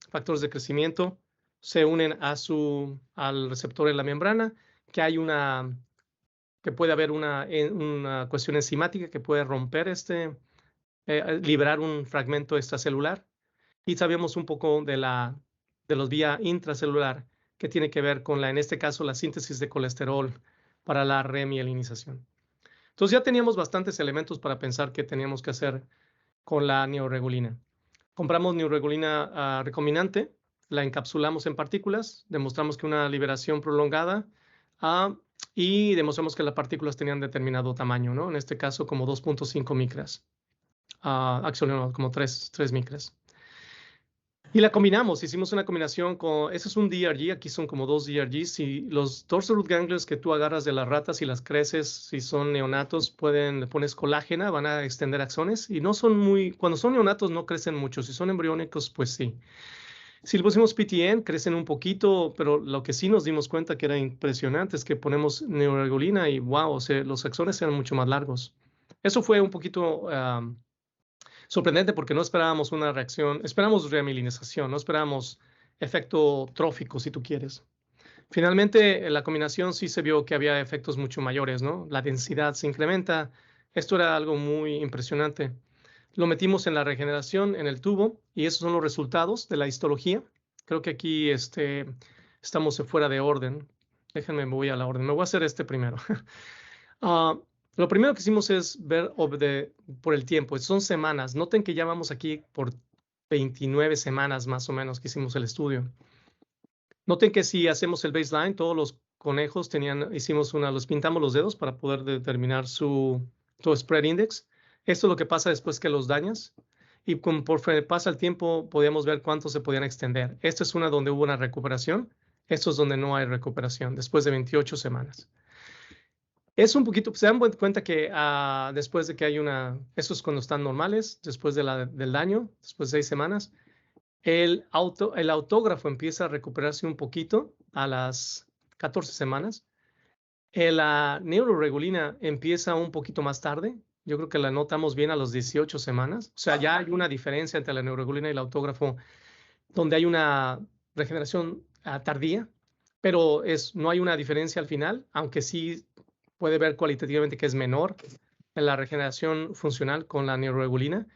factores de crecimiento se unen al receptor en la membrana, que puede haber una cuestión enzimática que puede romper liberar un fragmento extracelular. Y sabíamos un poco de los vía intracelular, que tiene que ver con en este caso, la síntesis de colesterol para la remielinización. Entonces ya teníamos bastantes elementos para pensar qué teníamos que hacer con la neuroregulina. Compramos neuroregulina recombinante, la encapsulamos en partículas, demostramos que una liberación prolongada y demostramos que las partículas tenían determinado tamaño, ¿no? En este caso como 2.5 micras, como 3 micras. Y la combinamos, hicimos una combinación ese es un DRG, aquí son como 2 DRGs, y los dorsal root ganglions que tú agarras de las ratas y las creces, si son neonatos, le pones colágena, van a extender axones, y cuando son neonatos no crecen mucho, si son embriónicos, pues sí. Si le pusimos PTN, crecen un poquito, pero lo que sí nos dimos cuenta que era impresionante es que ponemos neuroregulina y wow, los axones eran mucho más largos. Eso fue un poquito sorprendente porque no esperábamos una reacción, esperamos remyelinización, no esperábamos efecto trófico, si tú quieres. Finalmente, la combinación sí se vio que había efectos mucho mayores, ¿no? La densidad se incrementa. Esto era algo muy impresionante. Lo metimos en la regeneración, en el tubo, y esos son los resultados de la histología. Creo que aquí estamos fuera de orden. Déjenme, voy a la orden. Me voy a hacer primero. Lo primero que hicimos es ver por el tiempo. Son semanas. Noten que ya vamos aquí por 29 semanas más o menos que hicimos el estudio. Noten que si hacemos el baseline, todos los conejos los pintamos los dedos para poder determinar su spread index. Esto es lo que pasa después que los dañas. Y conforme pasa el tiempo, podíamos ver cuánto se podían extender. Esta es una donde hubo una recuperación. Esto es donde no hay recuperación, después de 28 semanas. Es un poquito, se dan cuenta que después de que hay eso es cuando están normales, después del daño, después de 6 semanas, el autógrafo empieza a recuperarse un poquito a las 14 semanas. La neuroregulina empieza un poquito más tarde. Yo creo que la notamos bien a las 18 semanas. O sea, ya hay una diferencia entre la neuroregulina y el autógrafo, donde hay una regeneración tardía, pero no hay una diferencia al final, aunque sí puede ver cualitativamente que es menor en la regeneración funcional con la neuroregulina.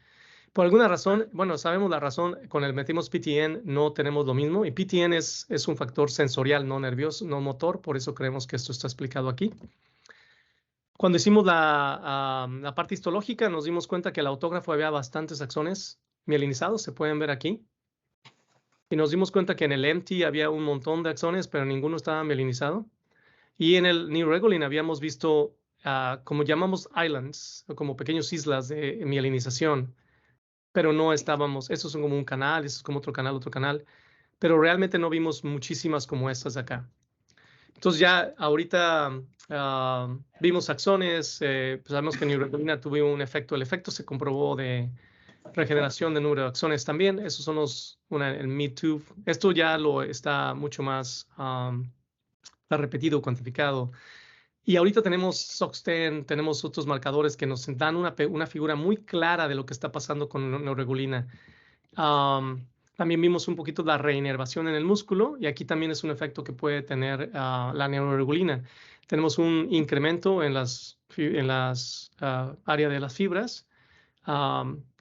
Por alguna razón, bueno, sabemos la razón, con el metimos PTN no tenemos lo mismo, y PTN es un factor sensorial, no nervioso, no motor, por eso creemos que esto está explicado aquí. Cuando hicimos la parte histológica, nos dimos cuenta que el autógrafo había bastantes axones mielinizados, se pueden ver aquí. Y nos dimos cuenta que en el empty había un montón de axones, pero ninguno estaba mielinizado. Y en el neuroregulin habíamos visto, como llamamos islands, o como pequeños islas de mielinización, pero no estábamos, estos son como un canal, estos es como otro canal, pero realmente no vimos muchísimas como estas de acá. Entonces ya ahorita vimos axones, pues sabemos que neuroregulina tuvo un efecto, el efecto se comprobó de regeneración de número de axones también, esos son el ME2, esto ya lo está mucho más está repetido, cuantificado. Y ahorita tenemos SOX10, tenemos otros marcadores que nos dan una figura muy clara de lo que está pasando con neuroregulina. También vimos un poquito la reinervación en el músculo y aquí también es un efecto que puede tener la neuroregulina. Tenemos un incremento en las áreas de las fibras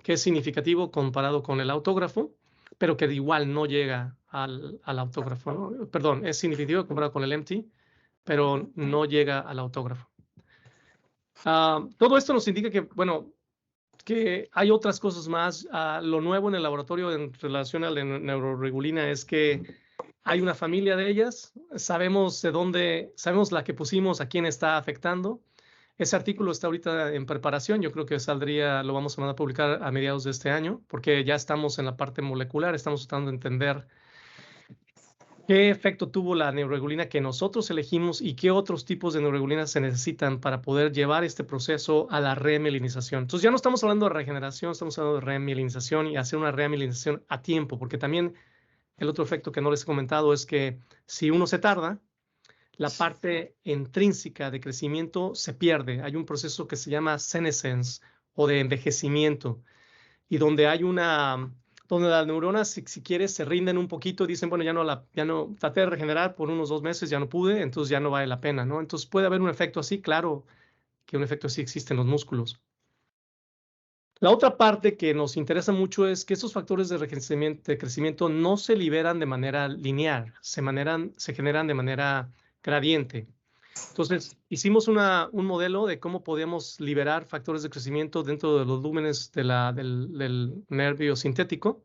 que es significativo comparado con el autógrafo, pero que de igual no llega al autógrafo, ¿no? Perdón, es significativo comparado con el empty, pero no llega al autógrafo. Todo esto nos indica que, bueno, que hay otras cosas más. Lo nuevo en el laboratorio en relación a la neuroregulina es que hay una familia de ellas. Sabemos de dónde, sabemos la que pusimos, a quién está afectando. Ese artículo está ahorita en preparación. Yo creo que saldría, lo vamos a mandar a publicar a mediados de este año, porque ya estamos en la parte molecular, estamos tratando de entender qué efecto tuvo la neuroregulina que nosotros elegimos y qué otros tipos de neuroregulina se necesitan para poder llevar este proceso a la remielinización. Entonces ya no estamos hablando de regeneración, estamos hablando de remielinización y hacer una remielinización a tiempo, porque también el otro efecto que no les he comentado es que si uno se tarda, la parte intrínseca de crecimiento se pierde. Hay un proceso que se llama senescence o de envejecimiento y donde hay donde las neuronas, si quieres, se rinden un poquito y dicen, bueno, ya no, traté de regenerar por unos 2 meses, ya no pude, entonces ya no vale la pena, ¿no? Entonces puede haber un efecto así, claro que un efecto así existe en los músculos. La otra parte que nos interesa mucho es que estos factores de crecimiento no se liberan de manera lineal, se generan de manera gradiente. Entonces, hicimos un modelo de cómo podíamos liberar factores de crecimiento dentro de los lúmenes del nervio sintético.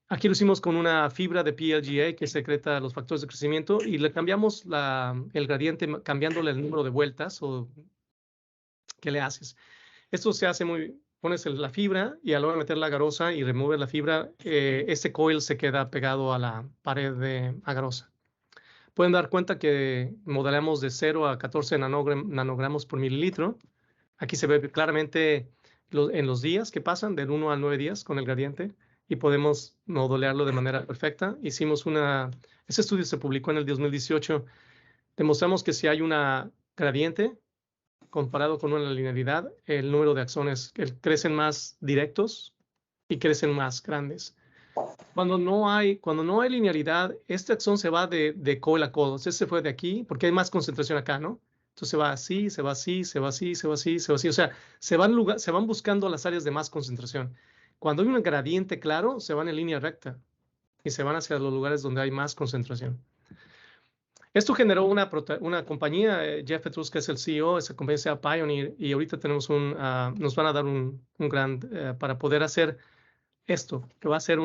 Aquí lo hicimos con una fibra de PLGA que secreta los factores de crecimiento y le cambiamos el gradiente cambiándole el número de vueltas o qué le haces. Esto se hace pones la fibra y a la hora de meter la agarosa y remover la fibra, este coil se queda pegado a la pared de agarosa. Pueden dar cuenta que modelamos de 0 a 14 nanogramos por mililitro. Aquí se ve claramente en los días que pasan, del 1 al 9 días con el gradiente, y podemos modelarlo de manera perfecta. Ese estudio se publicó en el 2018. Demostramos que si hay una gradiente comparado con una linealidad, el número de axones crecen más directos y crecen más grandes. Cuando no hay linealidad, este axón se va de coil a coil. Este se fue de aquí porque hay más concentración acá, ¿no? Entonces se va así, se va así, se va así, se va así, se va así. O sea, se van buscando las áreas de más concentración. Cuando hay un gradiente claro, se van en línea recta y se van hacia los lugares donde hay más concentración. Esto generó una compañía, Jeff Petruska es el CEO, esa compañía se llama Pioneer, y ahorita tenemos nos van a dar un grant para poder hacer esto, que va a ser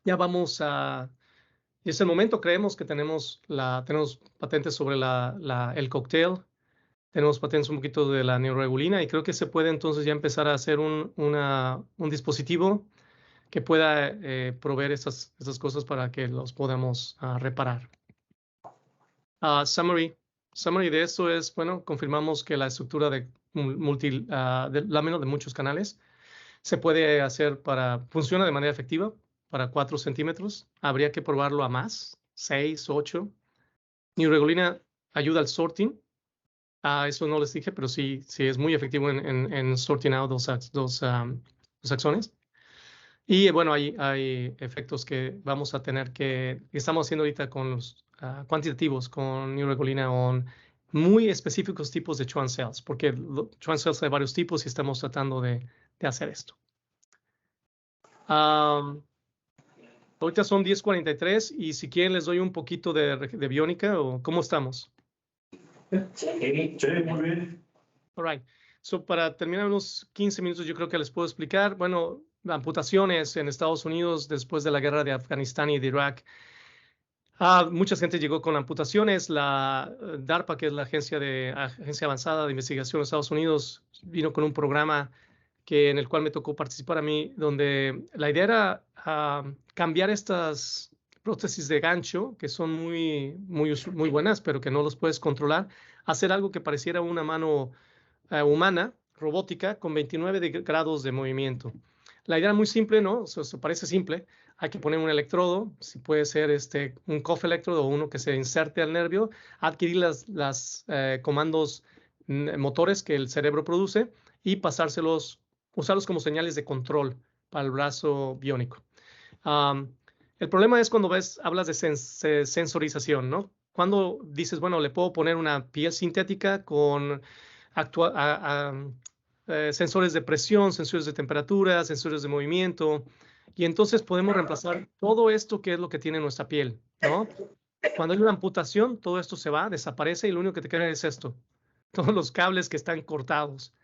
ya vamos y es el momento, creemos que tenemos patentes sobre el cocktail, tenemos patentes un poquito de la neuroregulina y creo que se puede entonces ya empezar a hacer un dispositivo que pueda proveer estas cosas para que los podamos reparar. Summary. Summary de eso es, bueno, confirmamos que la estructura de de lámina de muchos canales se puede hacer funciona de manera efectiva para 4 centímetros. Habría que probarlo a más, 6, 8. Neuregulina ayuda al sorting. Eso no les dije, pero sí, sí es muy efectivo en sorting out dos axones. Y bueno, hay efectos que vamos a tener que estamos haciendo ahorita con los cuantitativos, con Neuregulina, muy específicos tipos de Schwann cells, porque Schwann cells hay varios tipos y estamos tratando de hacer esto. Ahorita son 10:43 y si quieren les doy un poquito de biónica o cómo estamos. Sí, muy bien. All right. So, para terminar unos 15 minutos, yo creo que les puedo explicar. Bueno, amputaciones en Estados Unidos después de la guerra de Afganistán y de Irak. Mucha gente llegó con amputaciones. La DARPA, que es la Agencia Avanzada de Investigación de Estados Unidos, vino con un programa en el cual me tocó participar a mí, donde la idea era cambiar estas prótesis de gancho, que son muy buenas, pero que no los puedes controlar, hacer algo que pareciera una mano humana, robótica, con 29 grados de movimiento. La idea era muy simple, ¿no? Se parece simple. Hay que poner un electrodo, si puede ser un cuff electrodo o uno que se inserte al nervio, adquirir las comandos motores que el cerebro produce y usarlos como señales de control para el brazo biónico. El problema es cuando hablas de sensorización, ¿no? Cuando dices, bueno, le puedo poner una piel sintética con sensores de presión, sensores de temperatura, sensores de movimiento, y entonces podemos reemplazar todo esto que es lo que tiene nuestra piel, ¿no? Cuando hay una amputación, todo esto se va, desaparece y lo único que te queda es esto, todos los cables que están cortados.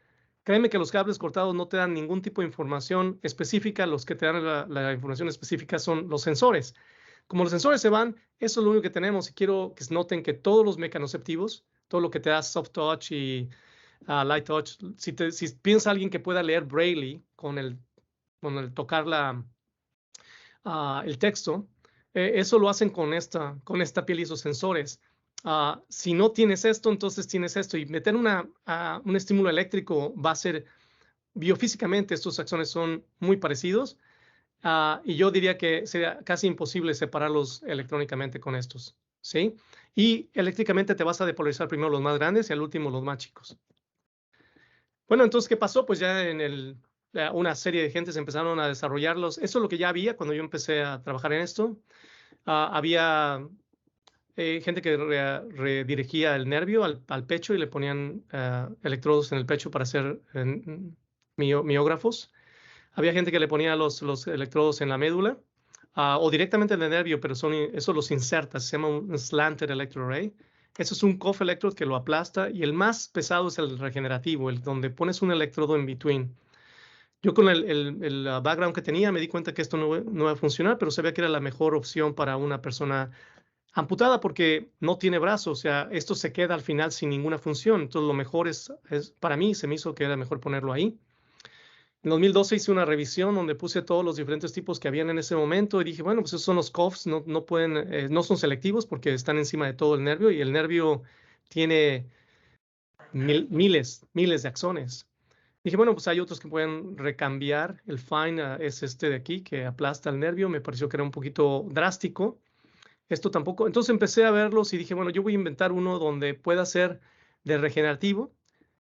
Créeme que los cables cortados no te dan ningún tipo de información específica, los que te dan la información específica son los sensores. Como los sensores se van, eso es lo único que tenemos y quiero que noten que todos los mecanoceptivos, todo lo que te da soft touch y light touch, si piensa alguien que pueda leer Braille con el tocar el texto, eso lo hacen con esta piel y esos sensores. Si no tienes esto, entonces tienes esto. Y meter un estímulo eléctrico va a ser, biofísicamente, estos axones son muy parecidos. Y yo diría que sería casi imposible separarlos electrónicamente con estos, ¿sí? Y eléctricamente te vas a depolarizar primero los más grandes y al último los más chicos. Bueno, entonces, ¿qué pasó? Pues ya una serie de gentes empezaron a desarrollarlos. Eso es lo que ya había cuando yo empecé a trabajar en esto. Había gente que redirigía el nervio al pecho y le ponían electrodos en el pecho para hacer miógrafos. Había gente que le ponía los electrodos en la médula o directamente en el nervio, pero eso los inserta, se llama un slanted electroarray. Eso es un cuff electrode que lo aplasta y el más pesado es el regenerativo, el donde pones un electrodo en between. Yo con el background que tenía me di cuenta que esto no iba a funcionar, pero sabía que era la mejor opción para una persona amputada porque no tiene brazos, o sea, esto se queda al final sin ninguna función. Entonces lo mejor para mí se me hizo que era mejor ponerlo ahí. En 2012 hice una revisión donde puse todos los diferentes tipos que habían en ese momento y dije, bueno, pues esos son los cuffs, no son selectivos porque están encima de todo el nervio y el nervio tiene miles de axones. Dije, bueno, pues hay otros que pueden recambiar. El fine es este de aquí que aplasta el nervio. Me pareció que era un poquito drástico. Esto tampoco. Entonces empecé a verlos y dije, bueno, yo voy a inventar uno donde pueda ser de regenerativo,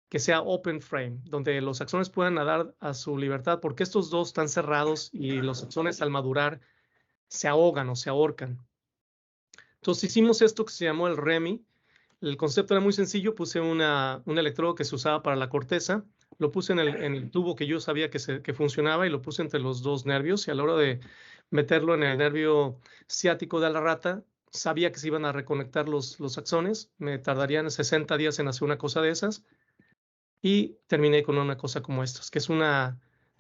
que sea open frame, donde los axones puedan nadar a su libertad, porque estos dos están cerrados y los axones al madurar se ahogan o se ahorcan. Entonces hicimos esto que se llamó el REMI. El concepto era muy sencillo, puse un electrodo que se usaba para la corteza, lo puse en el tubo que yo sabía que funcionaba y lo puse entre los dos nervios y a la hora de meterlo en el nervio ciático de la rata, sabía que se iban a reconectar los axones, me tardarían 60 días en hacer una cosa de esas y terminé con una cosa como estas, que es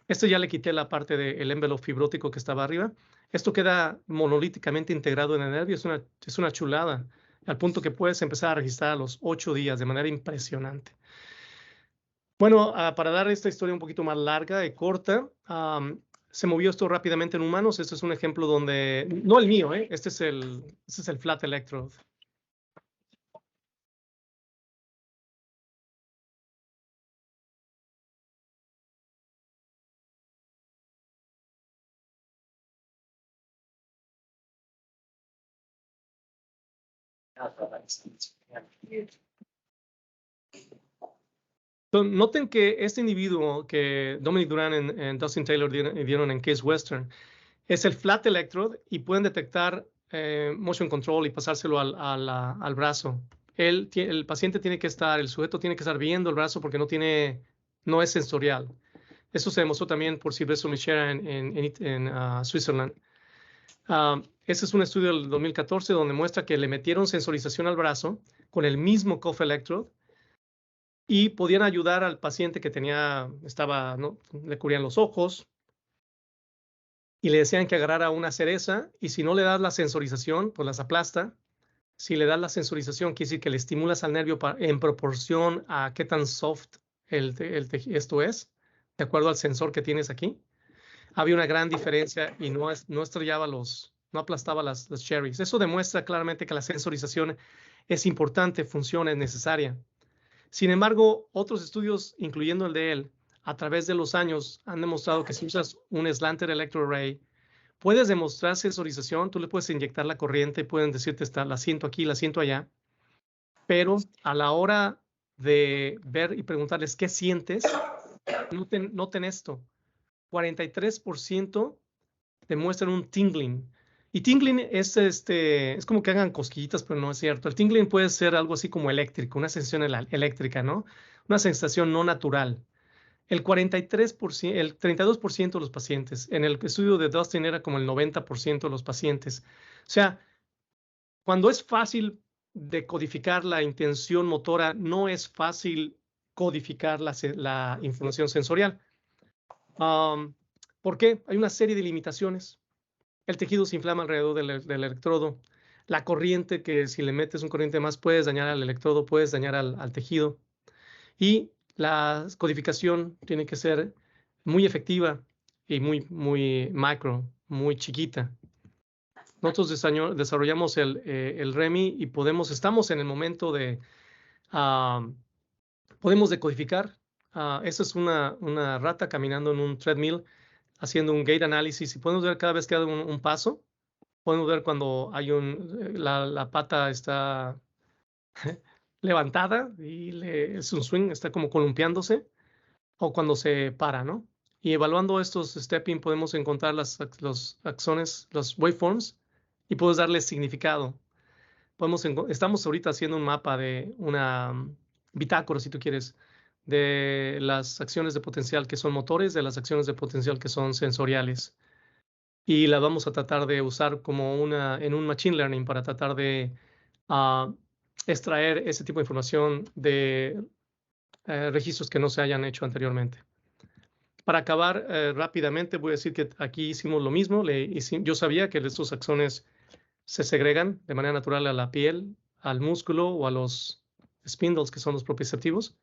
esto ya le quité la parte del envelope fibrótico que estaba arriba. Esto queda monolíticamente integrado en el nervio, es una chulada, al punto que puedes empezar a registrar a los 8 días de manera impresionante. Bueno, para dar esta historia un poquito más larga y corta, se movió esto rápidamente en humanos. Este es un ejemplo donde, no el mío, este es el flat electrode. Noten que este individuo que Dominic Duran y Dustin Taylor dieron en Case Western es el flat electrode y pueden detectar motion control y pasárselo al brazo. El paciente tiene que estar, el sujeto tiene que estar viendo el brazo porque no es sensorial. Eso se demostró también por Silvestro Michera en Switzerland. Ese es un estudio del 2014 donde muestra que le metieron sensorización al brazo con el mismo cuff electrode y podían ayudar al paciente que le cubrían los ojos y le decían que agarrara una cereza y si no le das la sensorización, pues las aplasta. Si le das la sensorización, quiere decir que le estimulas al nervio en proporción a qué tan soft esto es, de acuerdo al sensor que tienes aquí. Había una gran diferencia y no estrellaba no aplastaba las cherries. Eso demuestra claramente que la sensorización es importante, funciona, es necesaria. Sin embargo, otros estudios, incluyendo el de él, a través de los años han demostrado que si usas un slanted electroarray, puedes demostrar sensorización, tú le puedes inyectar la corriente, pueden decirte, la siento aquí, la siento allá, pero a la hora de ver y preguntarles qué sientes, noten esto, 43% demuestran un tingling. Y tingling es como que hagan cosquillitas, pero no es cierto. El tingling puede ser algo así como eléctrico, una sensación eléctrica, ¿no? Una sensación no natural. El 32% de los pacientes. En el estudio de Dustin era como el 90% de los pacientes. O sea, cuando es fácil decodificar la intención motora, no es fácil codificar la información sensorial. ¿Por qué? Hay una serie de limitaciones. El tejido se inflama alrededor del electrodo. La corriente, que si le metes un corriente más, puedes dañar al electrodo, puedes dañar al tejido. Y la codificación tiene que ser muy efectiva y muy macro, muy chiquita. Nosotros desarrollamos el REMI y estamos en el momento de, podemos decodificar. Esa es una rata caminando en un treadmill haciendo un gait análisis y podemos ver cada vez que da un paso. Podemos ver cuando hay la pata está levantada y es un swing, está como columpiándose, o cuando se para, ¿no? Y evaluando estos stepping podemos encontrar los axones, los waveforms, y podemos darles significado. Estamos ahorita haciendo un mapa de una bitácora, si tú quieres, de las acciones de potencial que son motores, de las acciones de potencial que son sensoriales. Y la vamos a tratar de usar en un machine learning para tratar de extraer ese tipo de información de registros que no se hayan hecho anteriormente. Para acabar rápidamente, voy a decir que aquí hicimos lo mismo. Yo sabía que estos axones se segregan de manera natural a la piel, al músculo o a los spindles, que son los propioceptivos.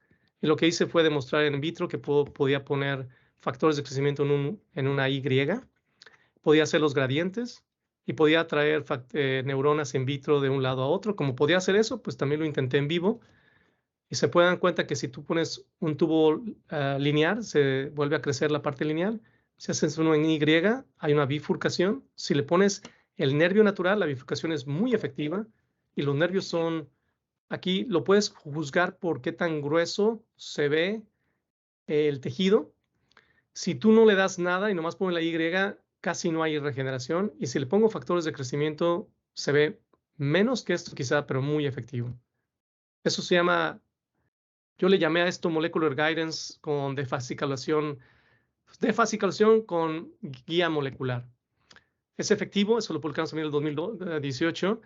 Y lo que hice fue demostrar in vitro que podía poner factores de crecimiento en una Y, podía hacer los gradientes y podía traer neuronas in vitro de un lado a otro. Como podía hacer eso, pues también lo intenté en vivo. Y se pueden dar cuenta que si tú pones un tubo lineal, se vuelve a crecer la parte lineal. Si haces uno en Y, hay una bifurcación. Si le pones el nervio natural, la bifurcación es muy efectiva. Y los nervios aquí lo puedes juzgar por qué tan grueso se ve el tejido. Si tú no le das nada y nomás pones la Y, casi no hay regeneración. Y si le pongo factores de crecimiento, se ve menos que esto quizá, pero muy efectivo. Eso se llama, yo le llamé a esto molecular guidance con defasciculación con guía molecular. Es efectivo, eso lo publicamos también en el 2018.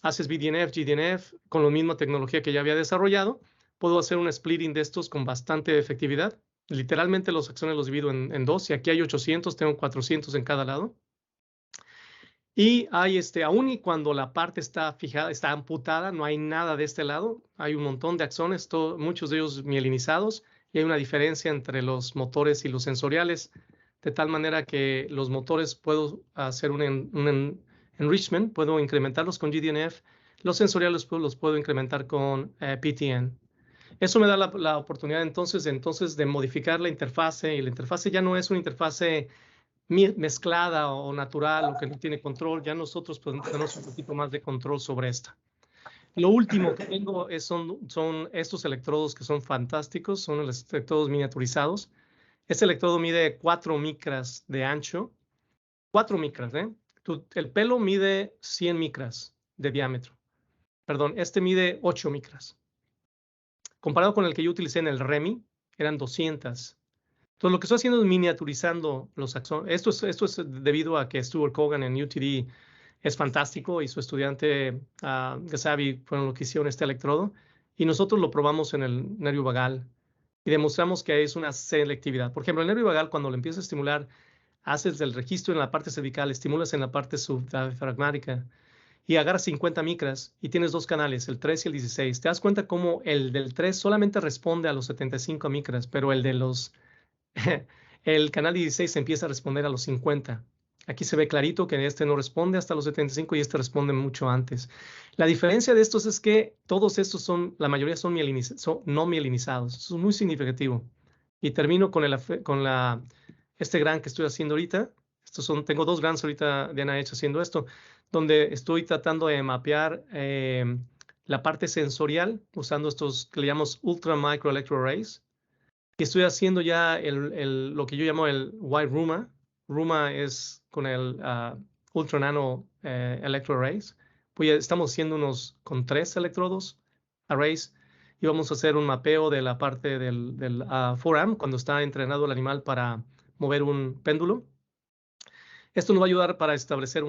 Haces BDNF, GDNF con la misma tecnología que ya había desarrollado. Puedo hacer un splitting de estos con bastante efectividad. Literalmente los axones los divido en dos. Y aquí hay 800, tengo 400 en cada lado. Y hay aún y cuando la parte está fijada, está amputada, no hay nada de este lado. Hay un montón de axones, muchos de ellos mielinizados. Y hay una diferencia entre los motores y los sensoriales. De tal manera que los motores puedo hacer un enrichment, puedo incrementarlos con GDNF. Los sensoriales los puedo incrementar con PTN. Eso me da la oportunidad entonces de modificar la interfase. Y la interfase ya no es una interfase mezclada o natural o que no tiene control. Ya nosotros tenemos un poquito más de control sobre esta. Lo último que tengo son estos electrodos que son fantásticos, son los electrodos miniaturizados. Este electrodo mide 4 micras de ancho. 4 micras, ¿eh? El pelo mide 100 micras de diámetro. Perdón, este mide 8 micras. Comparado con el que yo utilicé en el REMI, eran 200. Entonces, lo que estoy haciendo es miniaturizando los axones. Esto es debido a que Stuart Cogan en UTD es fantástico y su estudiante Gasavi fueron los que hicieron este electrodo. Y nosotros lo probamos en el nervio vagal y demostramos que es una selectividad. Por ejemplo, el nervio vagal, cuando lo empiezas a estimular, haces el registro en la parte cervical, estimulas en la parte subdiafragmática y agarras 50 micras y tienes dos canales, el 3 y el 16. Te das cuenta cómo el del 3 solamente responde a los 75 micras, pero el de los el canal 16 empieza a responder a los 50. Aquí se ve clarito que este no responde hasta los 75 y este responde mucho antes. La diferencia de estos es que todos estos la mayoría son no mielinizados. Eso es muy significativo. Y termino con este gran que estoy haciendo ahorita. Tengo 2 grans ahorita de NIH haciendo esto, donde estoy tratando de mapear la parte sensorial usando estos que le llamamos ultra micro electroarrays. Y estoy haciendo ya lo que yo llamo el White Ruma. Ruma es con el Ultra Nano Electroarrays. Pues ya estamos haciendo unos con 3 electrodos, arrays, y vamos a hacer un mapeo de la parte del forearm cuando está entrenado el animal para mover un péndulo. Esto nos va a ayudar para establecer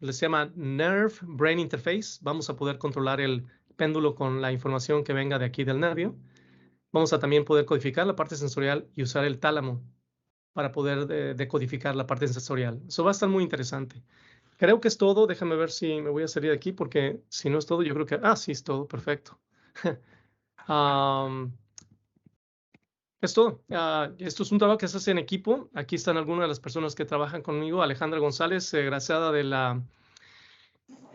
se llama Nerve Brain Interface. Vamos a poder controlar el péndulo con la información que venga de aquí del nervio. Vamos a también poder codificar la parte sensorial y usar el tálamo para poder decodificar la parte sensorial. Eso va a estar muy interesante. Creo que es todo. Déjame ver si me voy a salir de aquí porque si no es todo, yo creo que... sí, es todo. Perfecto. Es todo. Esto es un trabajo que se hace en equipo. Aquí están algunas de las personas que trabajan conmigo. Alejandra González, egresada del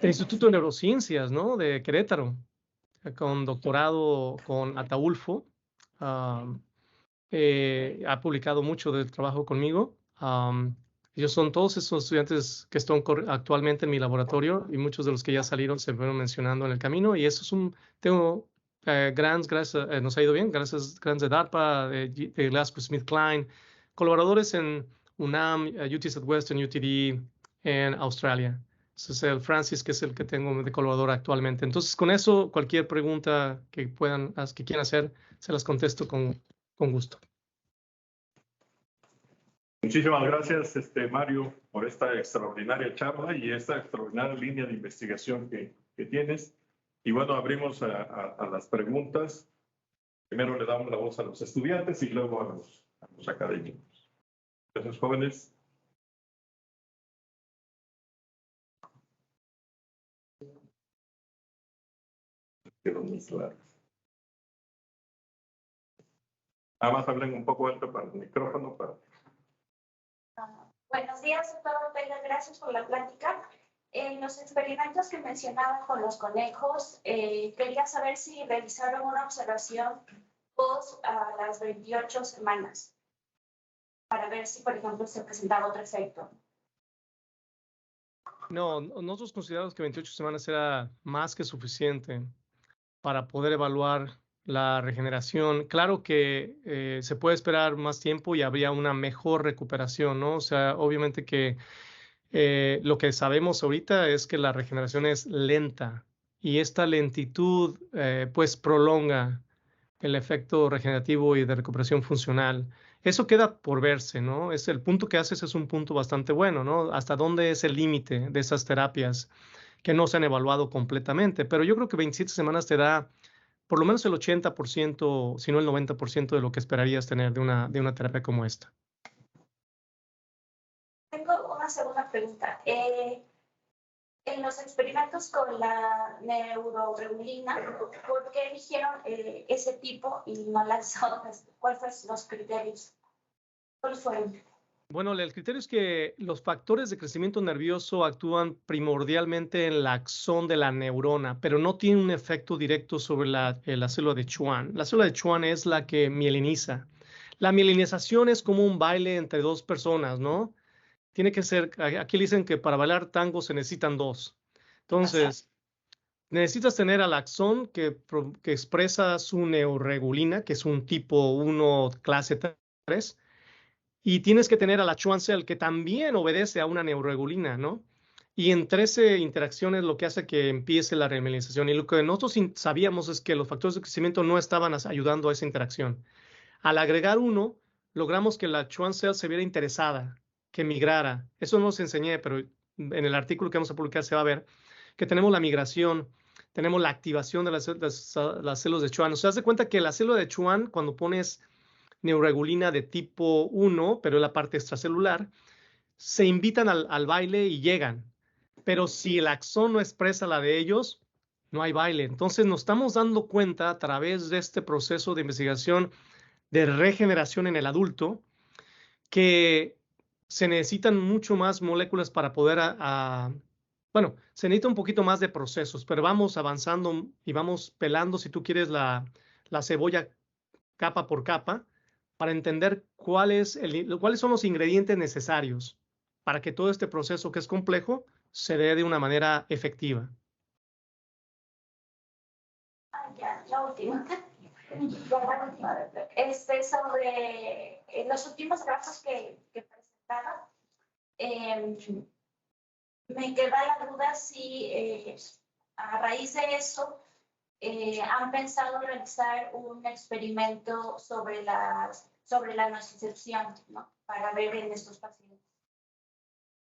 Instituto de Neurociencias, ¿no? De Querétaro, con doctorado con Ataulfo. Ha publicado mucho del trabajo conmigo. Ellos son todos esos estudiantes que están actualmente en mi laboratorio y muchos de los que ya salieron se fueron mencionando en el camino. Y eso es tengo grants, gracias, nos ha ido bien, gracias grants de DARPA, de GlaxoSmithKline, colaboradores en UNAM, UT Southwestern, UTD en Australia. Ese es el Francis, que es el que tengo de colaborador actualmente. Entonces, con eso, cualquier pregunta que quieran hacer, se las contesto con gusto. Muchísimas gracias, Mario, por esta extraordinaria charla y esta extraordinaria línea de investigación que tienes. Y bueno, abrimos a las preguntas. Primero le damos la voz a los estudiantes y luego a los académicos. Entonces, jóvenes. Quedó muy claro. Además, hablen un poco alto para el micrófono. Buenos días, doctor Ortega. Gracias por la plática. En los experimentos que mencionaban con los conejos, quería saber si realizaron una observación post a las 28 semanas para ver si, por ejemplo, se presentaba otro efecto. No, nosotros consideramos que 28 semanas era más que suficiente para poder evaluar la regeneración. Claro que se puede esperar más tiempo y habría una mejor recuperación, ¿no? O sea, obviamente que lo que sabemos ahorita es que la regeneración es lenta y esta lentitud pues prolonga el efecto regenerativo y de recuperación funcional. Eso queda por verse, ¿no? El punto que haces es un punto bastante bueno, ¿no? ¿Hasta dónde es el límite de esas terapias que no se han evaluado completamente? Pero yo creo que 27 semanas te da por lo menos el 80%, si no el 90% de lo que esperarías tener de una terapia como esta. Tengo una segunda pregunta. En los experimentos con la neuroregulina, ¿por qué eligieron ese tipo y no las otras? ¿Cuáles fueron los criterios? ¿Cuáles fueron? Bueno, el criterio es que los factores de crecimiento nervioso actúan primordialmente en la axón de la neurona, pero no tienen un efecto directo sobre la célula de Schwann. La célula de Schwann es la que mieliniza. La mielinización es como un baile entre dos personas, ¿no? Tiene que ser, aquí dicen que para bailar tango se necesitan dos. Entonces, necesitas tener al axón que expresa su neoregulina, que es un tipo 1 clase 3, y tienes que tener a la Schwann cell que también obedece a una neuroregulina, ¿no? Y en 13 interacciones lo que hace que empiece la remyelinización. Y lo que nosotros sabíamos es que los factores de crecimiento no estaban ayudando a esa interacción. Al agregar uno, logramos que la Schwann cell se viera interesada, que migrara. Eso no os enseñé, pero en el artículo que vamos a publicar se va a ver que tenemos la migración, tenemos la activación de las células de Schwann. O sea, haz de cuenta que la célula de Schwann, cuando pones neuroregulina de tipo 1, pero es la parte extracelular, se invitan al baile y llegan. Pero si el axón no expresa la de ellos, no hay baile. Entonces nos estamos dando cuenta a través de este proceso de investigación de regeneración en el adulto que se necesitan mucho más moléculas para poder, bueno, se necesita un poquito más de procesos, pero vamos avanzando y vamos pelando, si tú quieres, la cebolla capa por capa para entender cuáles son los ingredientes necesarios para que todo este proceso que es complejo se dé de una manera efectiva. La última. Sobre los últimos grafos que presentaba, me queda la duda si a raíz de eso han pensado realizar un experimento sobre la nocicepción, ¿no? Para ver en estos pacientes.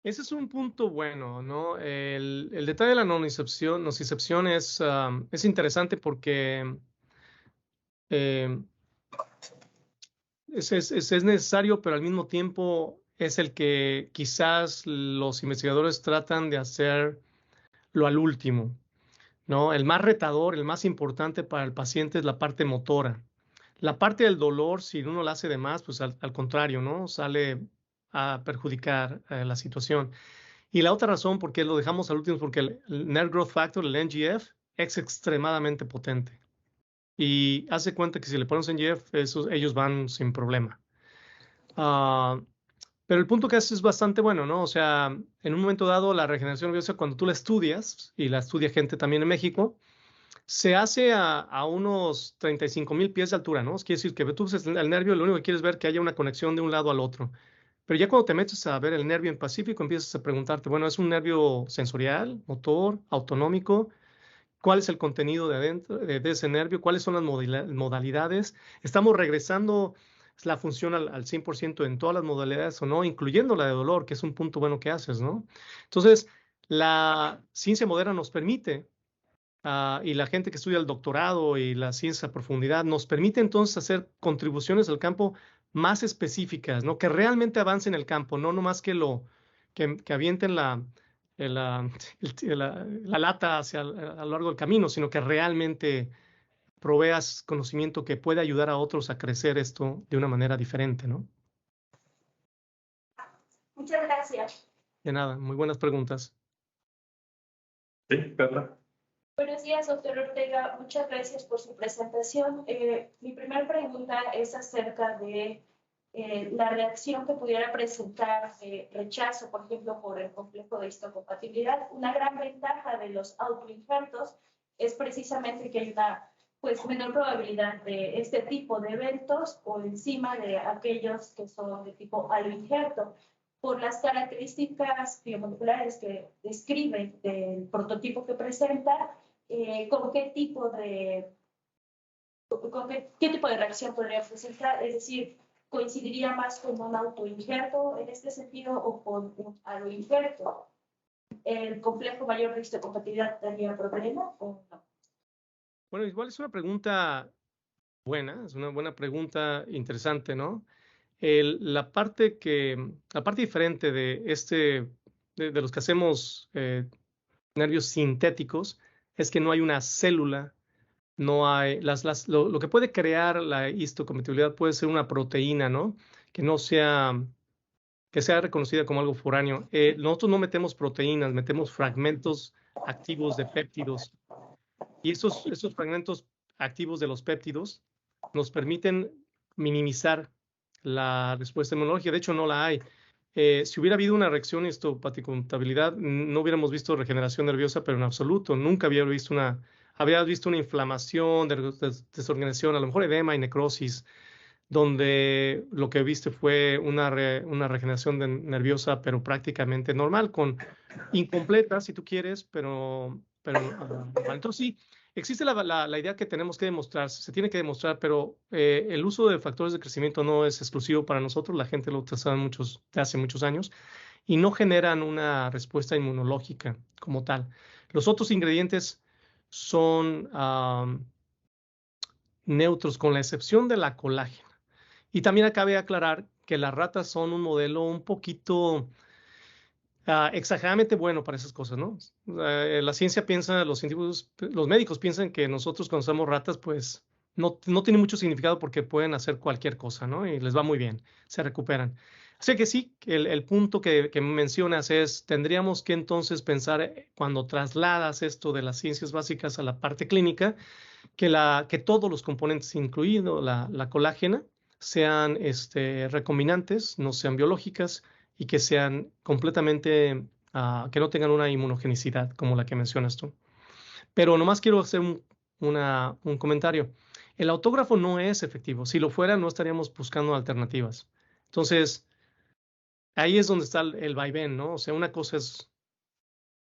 Ese es un punto bueno, ¿no? El detalle de la nocicepción es interesante porque es necesario, pero al mismo tiempo es el que quizás los investigadores tratan de hacerlo al último, ¿no? El más retador, el más importante para el paciente es la parte motora. La parte del dolor, si uno la hace de más, pues al contrario, ¿no? Sale a perjudicar la situación. Y la otra razón por qué lo dejamos al último es porque el Nerve Growth Factor, el NGF, es extremadamente potente. Y hace cuenta que si le pones NGF, ellos van sin problema. Pero el punto que hace es bastante bueno, ¿no? O sea, en un momento dado, la regeneración nerviosa, cuando tú la estudias, y la estudia gente también en México, se hace a unos 35,000 pies de altura, ¿no? Quiere decir que tú ves el nervio, lo único que quieres ver es que haya una conexión de un lado al otro. Pero ya cuando te metes a ver el nervio en Pacífico, empiezas a preguntarte, bueno, ¿es un nervio sensorial, motor, autonómico? ¿Cuál es el contenido de adentro de ese nervio? ¿Cuáles son las modalidades? ¿Estamos regresando la función al 100% en todas las modalidades o no? Incluyendo la de dolor, que es un punto bueno que haces, ¿no? Entonces, la ciencia moderna nos permite, y la gente que estudia el doctorado y la ciencia a profundidad, nos permite entonces hacer contribuciones al campo más específicas, ¿no? Que realmente avancen el campo, no nomás que avienten la lata a lo largo del camino, sino que realmente proveas conocimiento que puede ayudar a otros a crecer esto de una manera diferente, ¿no? Muchas gracias. De nada, muy buenas preguntas. Sí, Carla. Buenos días, doctor Ortega. Muchas gracias por su presentación. Mi primera pregunta es acerca de la reacción que pudiera presentar rechazo, por ejemplo, por el complejo de histocompatibilidad. Una gran ventaja de los autoinjertos es precisamente que hay una menor probabilidad de este tipo de eventos por encima de aquellos que son de tipo aloinjerto. Por las características biomoleculares que describe del prototipo que presenta, ¿con qué tipo de reacción podría presentar? Es decir, ¿coincidiría más con un autoinjerto en este sentido o con un aloinjerto? ¿El complejo mayor de histocompatibilidad daría problema o no? Bueno, igual es una pregunta buena, es una buena pregunta interesante, ¿no? La parte diferente de los que hacemos nervios sintéticos es que no hay una célula, no hay, lo que puede crear la histocompatibilidad puede ser una proteína, ¿no? Que sea reconocida como algo foráneo. Nosotros no metemos proteínas, metemos fragmentos activos de péptidos. Y esos fragmentos activos de los péptidos nos permiten minimizar la respuesta inmunológica. De hecho, no la hay. Si hubiera habido una reacción histopatocontabilidad, no hubiéramos visto regeneración nerviosa, pero en absoluto, nunca había visto una inflamación, desorganización, a lo mejor edema y necrosis, donde lo que viste fue una regeneración nerviosa, pero prácticamente normal, incompleta, si tú quieres, pero normal. Entonces sí, existe la idea que tenemos que demostrar, se tiene que demostrar, pero el uso de factores de crecimiento no es exclusivo para nosotros, la gente lo utiliza de hace muchos años y no generan una respuesta inmunológica como tal. Los otros ingredientes son neutros, con la excepción de la colágena. Y también cabe aclarar que las ratas son un modelo un poquito exageradamente bueno para esas cosas, ¿no? La ciencia piensa, los científicos, los médicos piensan que nosotros cuando usamos ratas, pues no tiene mucho significado porque pueden hacer cualquier cosa, ¿no? Y les va muy bien, se recuperan. Así que sí, el punto que mencionas es, tendríamos que entonces pensar, cuando trasladas esto de las ciencias básicas a la parte clínica, que todos los componentes, incluido la colágena, sean recombinantes, no sean biológicas y que sean completamente, que no tengan una inmunogenicidad como la que mencionas tú. Pero nomás quiero hacer un comentario. El autógrafo no es efectivo. Si lo fuera, no estaríamos buscando alternativas. Entonces, ahí es donde está el vaivén, ¿no? O sea, una cosa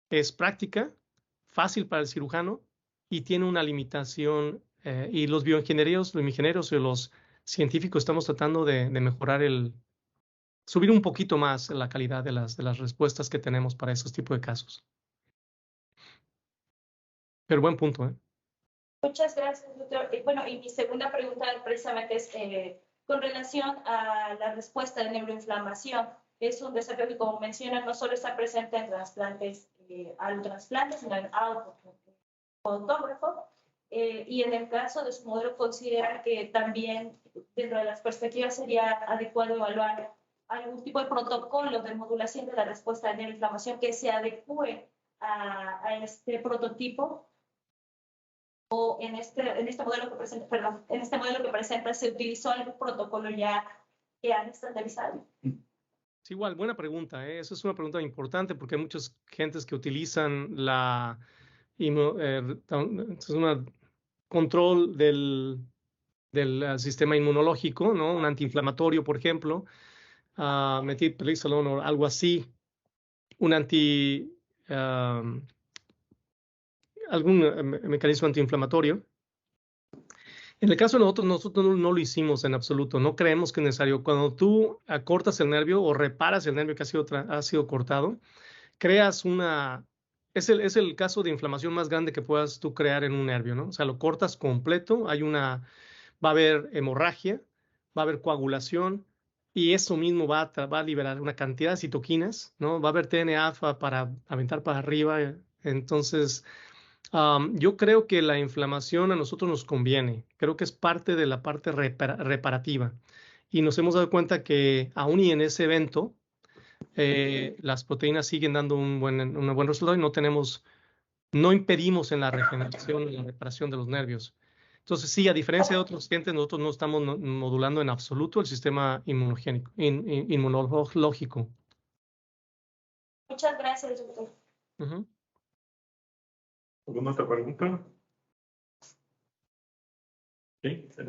es práctica, fácil para el cirujano y tiene una limitación. Y los bioingenieros y los científicos estamos tratando de mejorar subir un poquito más la calidad de las respuestas que tenemos para esos tipos de casos. Pero buen punto, ¿eh? Muchas gracias, doctor. Bueno, y mi segunda pregunta precisamente es con relación a la respuesta de neuroinflamación. Es un desafío que, como menciona, no solo está presente en trasplantes, alotransplantes, sino en autógrafo. Y en el caso de su modelo, considera que también dentro de las perspectivas sería adecuado evaluar algún tipo de protocolo de modulación de la respuesta de neuroinflamación que se adecue a este prototipo. O en este modelo que presenta, perdón, en este modelo que presenta, ¿se utilizó algún protocolo ya que han estandarizado? Es igual, buena pregunta, ¿eh? Esa es una pregunta importante porque hay muchas gentes que utilizan es un control del sistema inmunológico, ¿no? Un antiinflamatorio, por ejemplo, metilprednisolone o algo así, un algún mecanismo antiinflamatorio. En el caso de nosotros no lo hicimos en absoluto, no creemos que es necesario. Cuando tú acortas el nervio o reparas el nervio que ha sido cortado, creas es el caso de inflamación más grande que puedas tú crear en un nervio, ¿no? O sea, lo cortas completo, va a haber hemorragia, va a haber coagulación y eso mismo va a liberar una cantidad de citoquinas, ¿no? Va a haber TNA-alfa para aventar para arriba. Entonces, yo creo que la inflamación a nosotros nos conviene. Creo que es parte de la parte reparativa. Y nos hemos dado cuenta que aún y en ese evento, las proteínas siguen dando un buen resultado y no impedimos en la regeneración, en la reparación de los nervios. Entonces, sí, a diferencia de otros clientes, nosotros no estamos modulando en absoluto el sistema inmunológico. Muchas gracias, doctor. ¿Alguna otra pregunta? Sí, sí.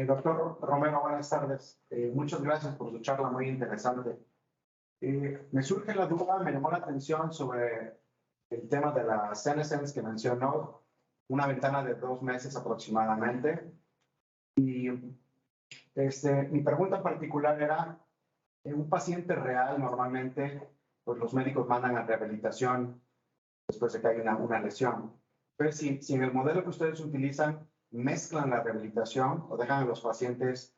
Doctor Romero, buenas tardes. Muchas gracias por su charla muy interesante. Me surge la duda, me llamó la atención sobre el tema de la senescence que mencionó, una ventana de 2 meses aproximadamente. Y mi pregunta en particular era, en un paciente real normalmente, pues los médicos mandan a rehabilitación después de que hay una lesión. Pero si en el modelo que ustedes utilizan mezclan la rehabilitación o dejan a los pacientes,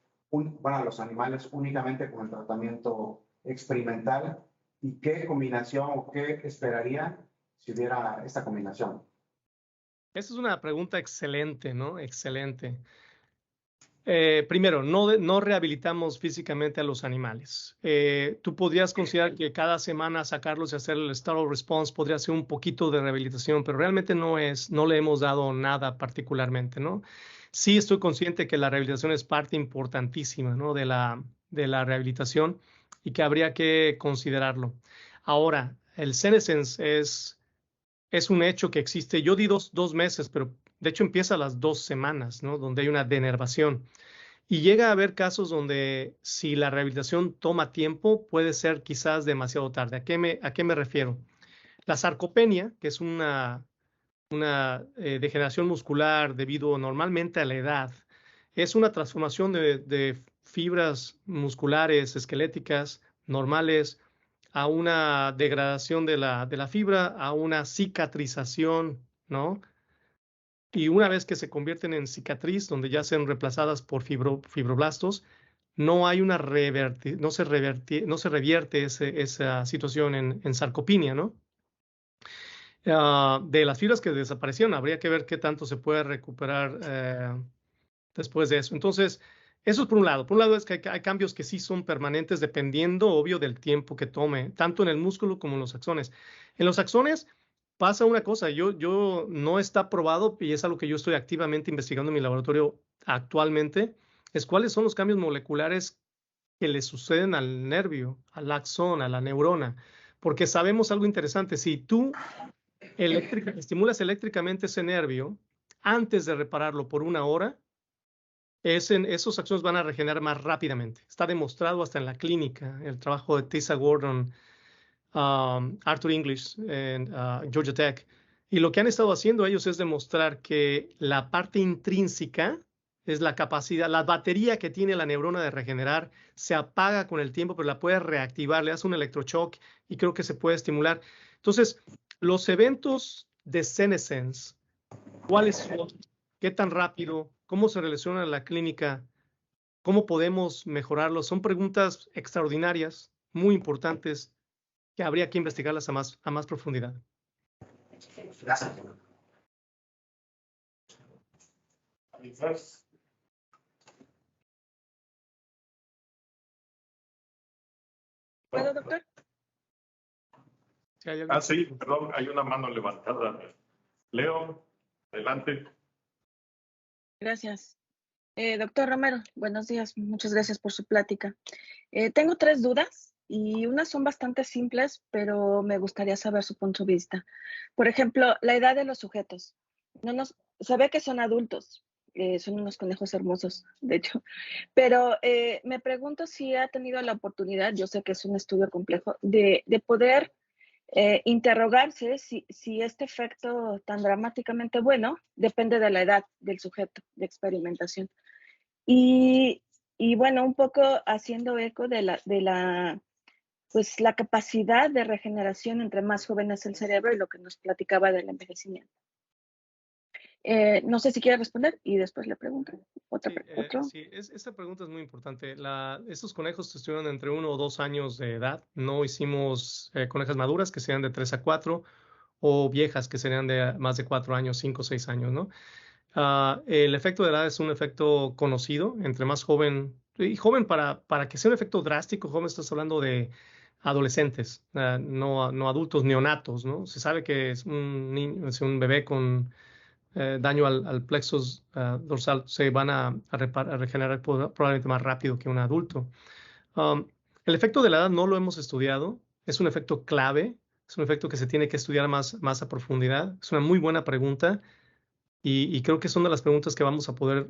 a los animales únicamente con el tratamiento experimental, ¿y qué combinación o qué esperarían si hubiera esta combinación? Esa es una pregunta excelente, ¿no? Excelente. Primero, no rehabilitamos físicamente a los animales. Tú podrías considerar que cada semana sacarlos y hacer el startle response podría ser un poquito de rehabilitación, pero realmente no le hemos dado nada particularmente, ¿no? Sí estoy consciente que la rehabilitación es parte importantísima, ¿no? de la rehabilitación y que habría que considerarlo. Ahora, el senescence es un hecho que existe. Yo di dos meses, pero de hecho empieza a las 2 semanas, ¿no? Donde hay una denervación. Y llega a haber casos donde si la rehabilitación toma tiempo, puede ser quizás demasiado tarde. ¿A qué me refiero? La sarcopenia, que es una degeneración muscular debido normalmente a la edad, es una transformación de fibras musculares esqueléticas normales a una degradación de la fibra, a una cicatrización, ¿no? Y una vez que se convierten en cicatriz, donde ya sean reemplazadas por fibroblastos, no hay una no se revierte esa situación en sarcopenia, ¿no? De las fibras que desaparecieron, habría que ver qué tanto se puede recuperar después de eso. Entonces, eso es por un lado. Por un lado es que hay cambios que sí son permanentes dependiendo, obvio, del tiempo que tome, tanto en el músculo como en los axones. En los axones pasa una cosa, yo no está probado y es algo que yo estoy activamente investigando en mi laboratorio actualmente, es cuáles son los cambios moleculares que le suceden al nervio, al axón, a la neurona, porque sabemos algo interesante. Si tú estimulas eléctricamente ese nervio antes de repararlo por 1 hora, esos axones van a regenerar más rápidamente. Está demostrado hasta en la clínica, el trabajo de Tessa Gordon, Arthur English en Georgia Tech. Y lo que han estado haciendo ellos es demostrar que la parte intrínseca es la capacidad, la batería que tiene la neurona de regenerar se apaga con el tiempo, pero la puede reactivar, le hace un electroshock y creo que se puede estimular. Entonces, los eventos de senescence, ¿cuáles son? ¿Qué tan rápido? ¿Cómo se relaciona en la clínica? ¿Cómo podemos mejorarlos? Son preguntas extraordinarias, muy importantes, que habría que investigarlas a más profundidad. Gracias. ¿Puedo, doctor? Sí, perdón, hay una mano levantada. Leo, adelante. Gracias. Doctor Romero, buenos días. Muchas gracias por su plática. Tengo 3 dudas y unas son bastante simples, pero me gustaría saber su punto de vista. Por ejemplo, la edad de los sujetos. Se ve que son adultos, son unos conejos hermosos, de hecho, pero me pregunto si ha tenido la oportunidad, yo sé que es un estudio complejo, de poder interrogarse si este efecto tan dramáticamente bueno depende de la edad del sujeto de experimentación. Y bueno, un poco haciendo eco de pues la capacidad de regeneración entre más joven es el cerebro y lo que nos platicaba del envejecimiento. No sé si quiere responder y después le pregunto. Sí, esta pregunta es muy importante. Estos conejos estuvieron entre 1 o 2 años de edad. No hicimos conejas maduras que serían de 3 a 4 o viejas que serían de más de 4 años, 5 o 6 años, ¿no? El efecto de edad es un efecto conocido. Entre más joven, y joven para que sea un efecto drástico, joven estás hablando de adolescentes, no adultos neonatos, ¿no? Se sabe que es un bebé con daño al plexus dorsal se van a regenerar probablemente más rápido que un adulto. El efecto de la edad no lo hemos estudiado, es un efecto clave, es un efecto que se tiene que estudiar más a profundidad. Es una muy buena pregunta y creo que son de las preguntas que vamos a poder,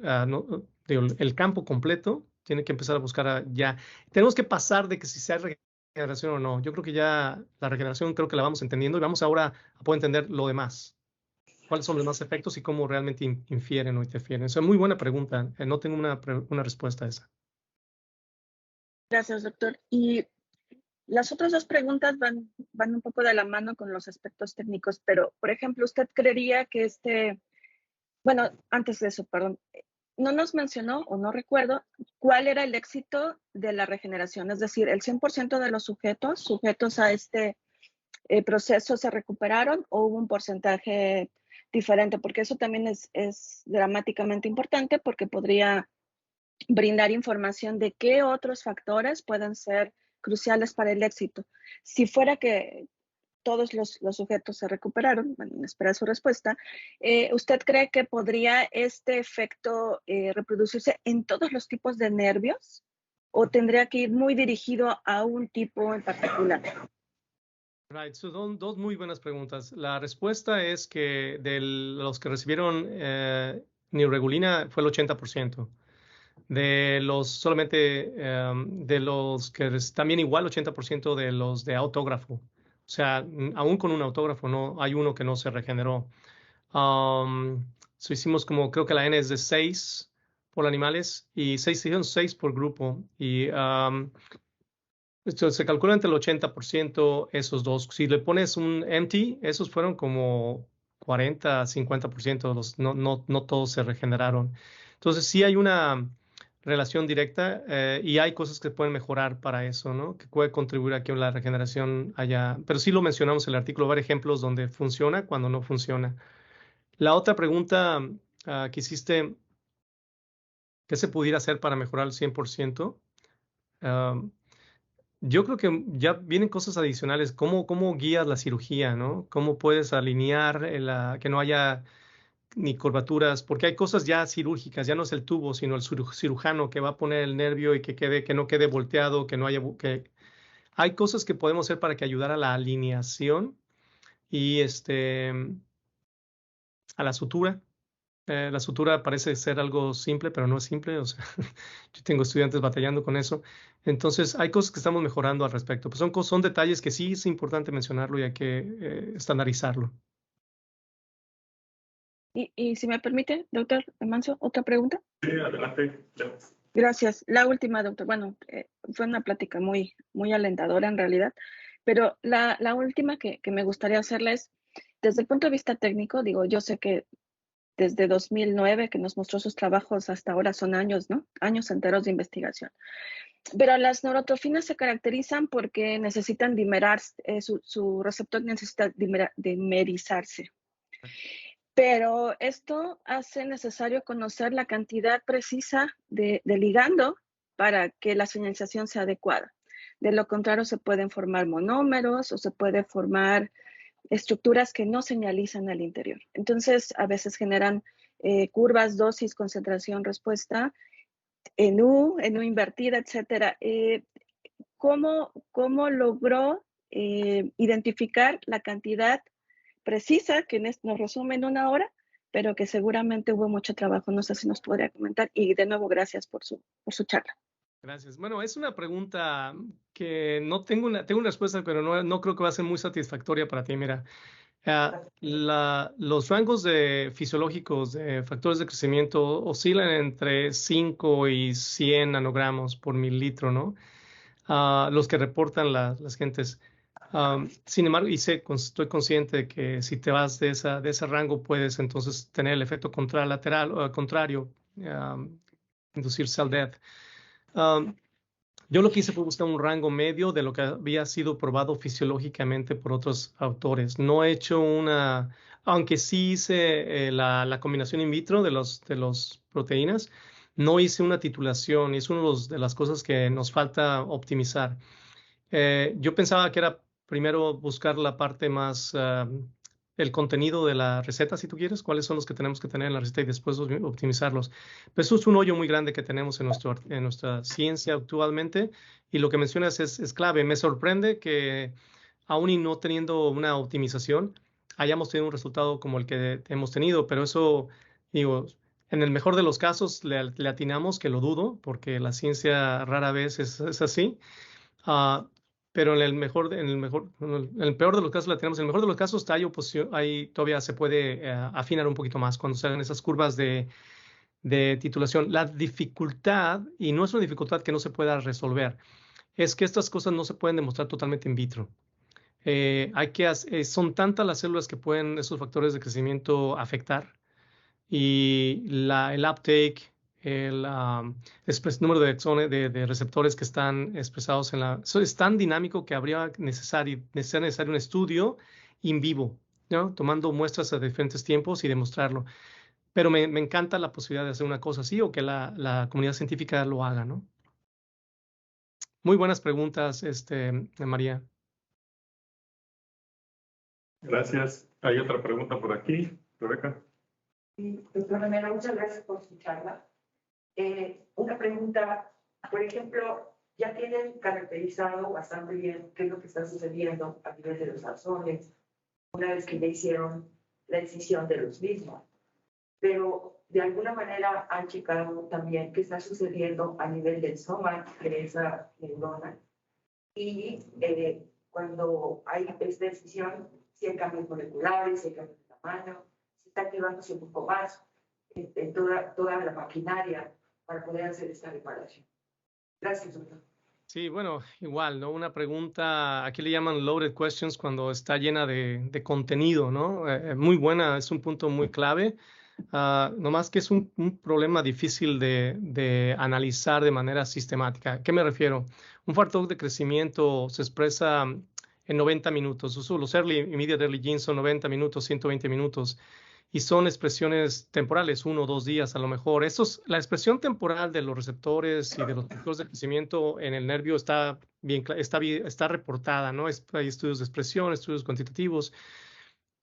el campo completo tiene que empezar a buscar ya. Tenemos que pasar de que si se hay regeneración o no. Yo creo que ya la regeneración creo que la vamos entendiendo y vamos ahora a poder entender lo demás. ¿Cuáles son los más efectos y cómo realmente infieren o interfieren? Es una muy buena pregunta. No tengo una respuesta a esa. Gracias, doctor. Y las otras 2 preguntas van un poco de la mano con los aspectos técnicos, pero, por ejemplo, ¿usted creería que bueno, antes de eso, perdón, no nos mencionó o no recuerdo cuál era el éxito de la regeneración? Es decir, ¿el 100% de los sujetos a este proceso se recuperaron o hubo un porcentaje diferente? Porque eso también es dramáticamente importante porque podría brindar información de qué otros factores pueden ser cruciales para el éxito. Si fuera que todos los sujetos se recuperaron, bueno, espera su respuesta, ¿usted cree que podría este efecto reproducirse en todos los tipos de nervios o tendría que ir muy dirigido a un tipo en particular? Right, son dos muy buenas preguntas. La respuesta es que de los que recibieron neuregulina fue el 80%. De los solamente, de los que también igual 80% de los de autógrafo. O sea, aún con un autógrafo, no hay uno que no se regeneró. Hicimos como, creo que la N es de 6 por animales y 6 por grupo. Y esto se calcula entre el 80% esos dos. Si le pones un empty, esos fueron como 40, 50%. No todos se regeneraron. Entonces sí hay una relación directa y hay cosas que pueden mejorar para eso, ¿no? Que puede contribuir a que la regeneración haya... Pero sí lo mencionamos en el artículo, ver ejemplos donde funciona cuando no funciona. La otra pregunta que hiciste, ¿qué se pudiera hacer para mejorar el 100%? Yo creo que ya vienen cosas adicionales. ¿Cómo guías la cirugía, no? ¿Cómo puedes alinear que no haya ni curvaturas? Porque hay cosas ya cirúrgicas, ya no es el tubo, sino el cirujano que va a poner el nervio y que no quede volteado, que no haya... Hay cosas que podemos hacer para que ayudar a la alineación y a la sutura. La sutura parece ser algo simple, pero no es simple. O sea, yo tengo estudiantes batallando con eso. Entonces, hay cosas que estamos mejorando al respecto. Pues son detalles que sí es importante mencionarlo y hay que estandarizarlo. Y si me permite, doctor Manso, otra pregunta. Sí, adelante. Gracias. La última, doctor. Bueno, fue una plática muy, muy alentadora en realidad, pero la última que me gustaría hacerla es, desde el punto de vista técnico, digo, yo sé que desde 2009 que nos mostró sus trabajos hasta ahora son años, ¿no? Años enteros de investigación. Pero las neurotrofinas se caracterizan porque necesitan dimerar, su receptor necesita dimerizarse. Pero esto hace necesario conocer la cantidad precisa de ligando para que la señalización sea adecuada. De lo contrario, se pueden formar monómeros o se puede formar estructuras que no señalizan al interior. Entonces, a veces generan curvas, dosis, concentración, respuesta, en U invertida, etcétera. ¿Cómo logró identificar la cantidad precisa que nos resume en 1 hora, pero que seguramente hubo mucho trabajo? No sé si nos podría comentar. Y de nuevo, gracias por su charla. Gracias. Bueno, es una pregunta que no tengo una respuesta, pero no creo que va a ser muy satisfactoria para ti. Mira, los rangos fisiológicos de factores de crecimiento oscilan entre 5 y 100 nanogramos por mililitro, ¿no? Los que reportan las gentes. Sin embargo, estoy consciente de que si te vas de ese rango, puedes entonces tener el efecto contralateral o al contrario, inducir cell death. Yo lo que hice fue buscar un rango medio de lo que había sido probado fisiológicamente por otros autores. No he hecho aunque sí hice la combinación in vitro de los proteínas, no hice una titulación y es una de las cosas que nos falta optimizar. Yo pensaba que era primero buscar la parte más, el contenido de la receta, si tú quieres, cuáles son los que tenemos que tener en la receta y después optimizarlos. Pero eso es un hoyo muy grande que tenemos en nuestra ciencia actualmente y lo que mencionas es clave. Me sorprende que aún y no teniendo una optimización, hayamos tenido un resultado como el que hemos tenido, pero eso, digo, en el mejor de los casos le atinamos, que lo dudo, porque la ciencia rara vez es así. Pero en el peor de los casos la tenemos. En el mejor de los casos ahí todavía se puede afinar un poquito más cuando se hagan esas curvas de titulación. La dificultad, y no es una dificultad que no se pueda resolver, es que estas cosas no se pueden demostrar totalmente in vitro. Son tantas las células que pueden esos factores de crecimiento afectar y el uptake, el número de receptores que están expresados eso es tan dinámico que habría necesario un estudio in vivo, ¿no? Tomando muestras a diferentes tiempos y demostrarlo. Pero me encanta la posibilidad de hacer una cosa así o que la comunidad científica lo haga, ¿no? Muy buenas preguntas, María. Gracias. Hay otra pregunta por aquí, Rebeca. Sí, doctor Romero, muchas gracias por su charla. Una pregunta Por ejemplo, ya tienen caracterizado bastante bien qué es lo que está sucediendo a nivel de los axones, una vez que ya hicieron la decisión de los mismos. Pero de alguna manera han checado también qué está sucediendo a nivel del soma, de esa neurona. Y cuando hay esta decisión, si hay cambios moleculares, si hay cambios de tamaño, si está activándose un poco más toda la maquinaria para poder hacer esta reparación. Gracias, doctor. Sí, bueno, igual, ¿no? Una pregunta, aquí le llaman loaded questions cuando está llena de contenido, ¿no? Muy buena, es un punto muy clave. Nomás que es un problema difícil de analizar de manera sistemática. ¿A qué me refiero? Un factor de crecimiento se expresa en 90 minutos. Los immediate early genes son 90 minutos, 120 minutos. Y son expresiones temporales, 1 o 2 días a lo mejor. La expresión temporal de los receptores y de los factores de crecimiento en el nervio está reportada, ¿no? Hay estudios de expresión, estudios cuantitativos.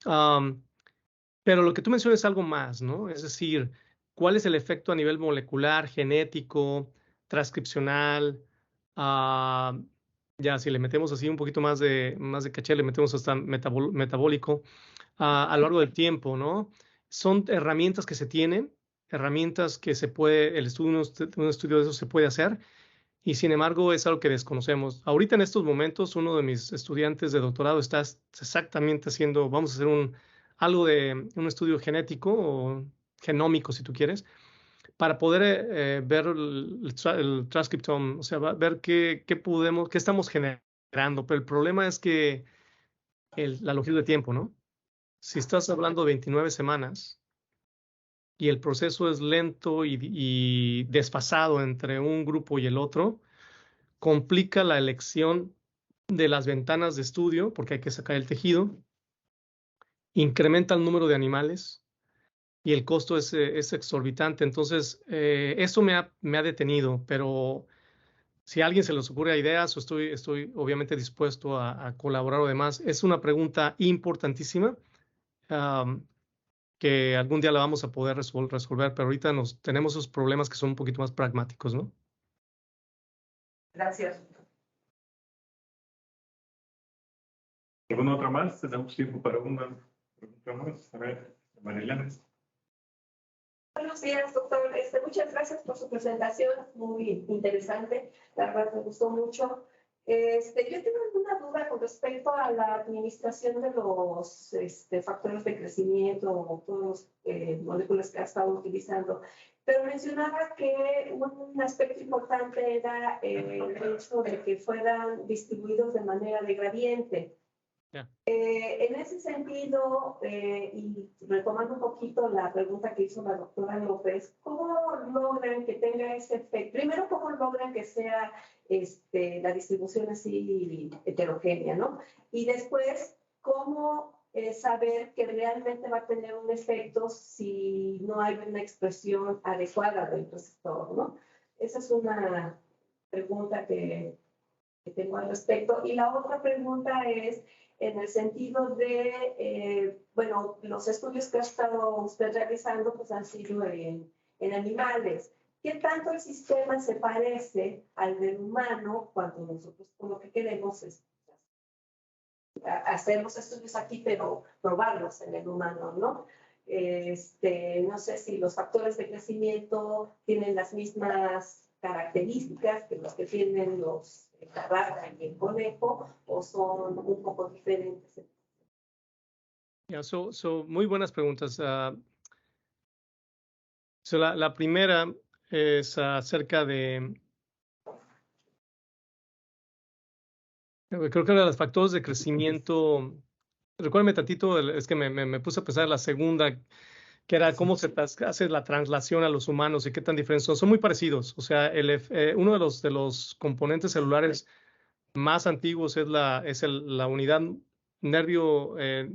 Pero lo que tú mencionas es algo más, ¿no? Es decir, ¿cuál es el efecto a nivel molecular, genético, transcripcional? Ya si le metemos así un poquito más de caché, le metemos hasta metabólico a lo largo del tiempo, ¿no? Son herramientas que se tienen, herramientas que un estudio de eso se puede hacer, y sin embargo es algo que desconocemos. Ahorita en estos momentos, uno de mis estudiantes de doctorado está exactamente vamos a hacer algo de un estudio genético o genómico, si tú quieres, para poder ver el transcriptome, o sea, ver qué estamos generando. Pero el problema es que la longitud de tiempo, ¿no? Si estás hablando de 29 semanas y el proceso es lento y desfasado entre un grupo y el otro, complica la elección de las ventanas de estudio porque hay que sacar el tejido, incrementa el número de animales y el costo es exorbitante. Entonces, eso me ha detenido, pero si a alguien se les ocurre ideas, estoy obviamente dispuesto a colaborar o demás. Es una pregunta importantísima. Que algún día la vamos a poder resolver, pero ahorita tenemos esos problemas que son un poquito más pragmáticos, ¿no? Gracias. ¿Alguna otra más? Tenemos tiempo para una pregunta más. A ver, Marilena. Buenos días, doctor. Muchas gracias por su presentación, muy interesante. La verdad me gustó mucho. Yo tengo alguna duda con respecto a la administración de los factores de crecimiento o todas las moléculas que ha estado utilizando. Pero mencionaba que un aspecto importante era el hecho de que fueran distribuidos de manera de gradiente. Yeah. En ese sentido, y retomando un poquito la pregunta que hizo la doctora López, ¿cómo logran que tenga ese efecto? Primero, ¿cómo logran que sea la distribución así heterogénea, ¿no? Y después, ¿cómo saber que realmente va a tener un efecto si no hay una expresión adecuada del receptor, ¿no? Esa es una pregunta que tengo al respecto. Y la otra pregunta es en el sentido de, bueno, los estudios que ha estado usted realizando pues han sido en animales. ¿Qué tanto el sistema se parece al del humano cuando nosotros lo que queremos es hacer los estudios aquí, pero probarlos en el humano, ¿no? No sé si los factores de crecimiento tienen las mismas características que los que tienen la rata y el conejo, o son un poco diferentes. Yeah, muy buenas preguntas. La primera es acerca de, creo que de los factores de crecimiento. Recuérdame tantito, es que me puse a pensar la segunda, que era cómo se hace la translación a los humanos y qué tan diferentes son. Son muy parecidos. O sea, uno de los componentes celulares más antiguos es la unidad nervio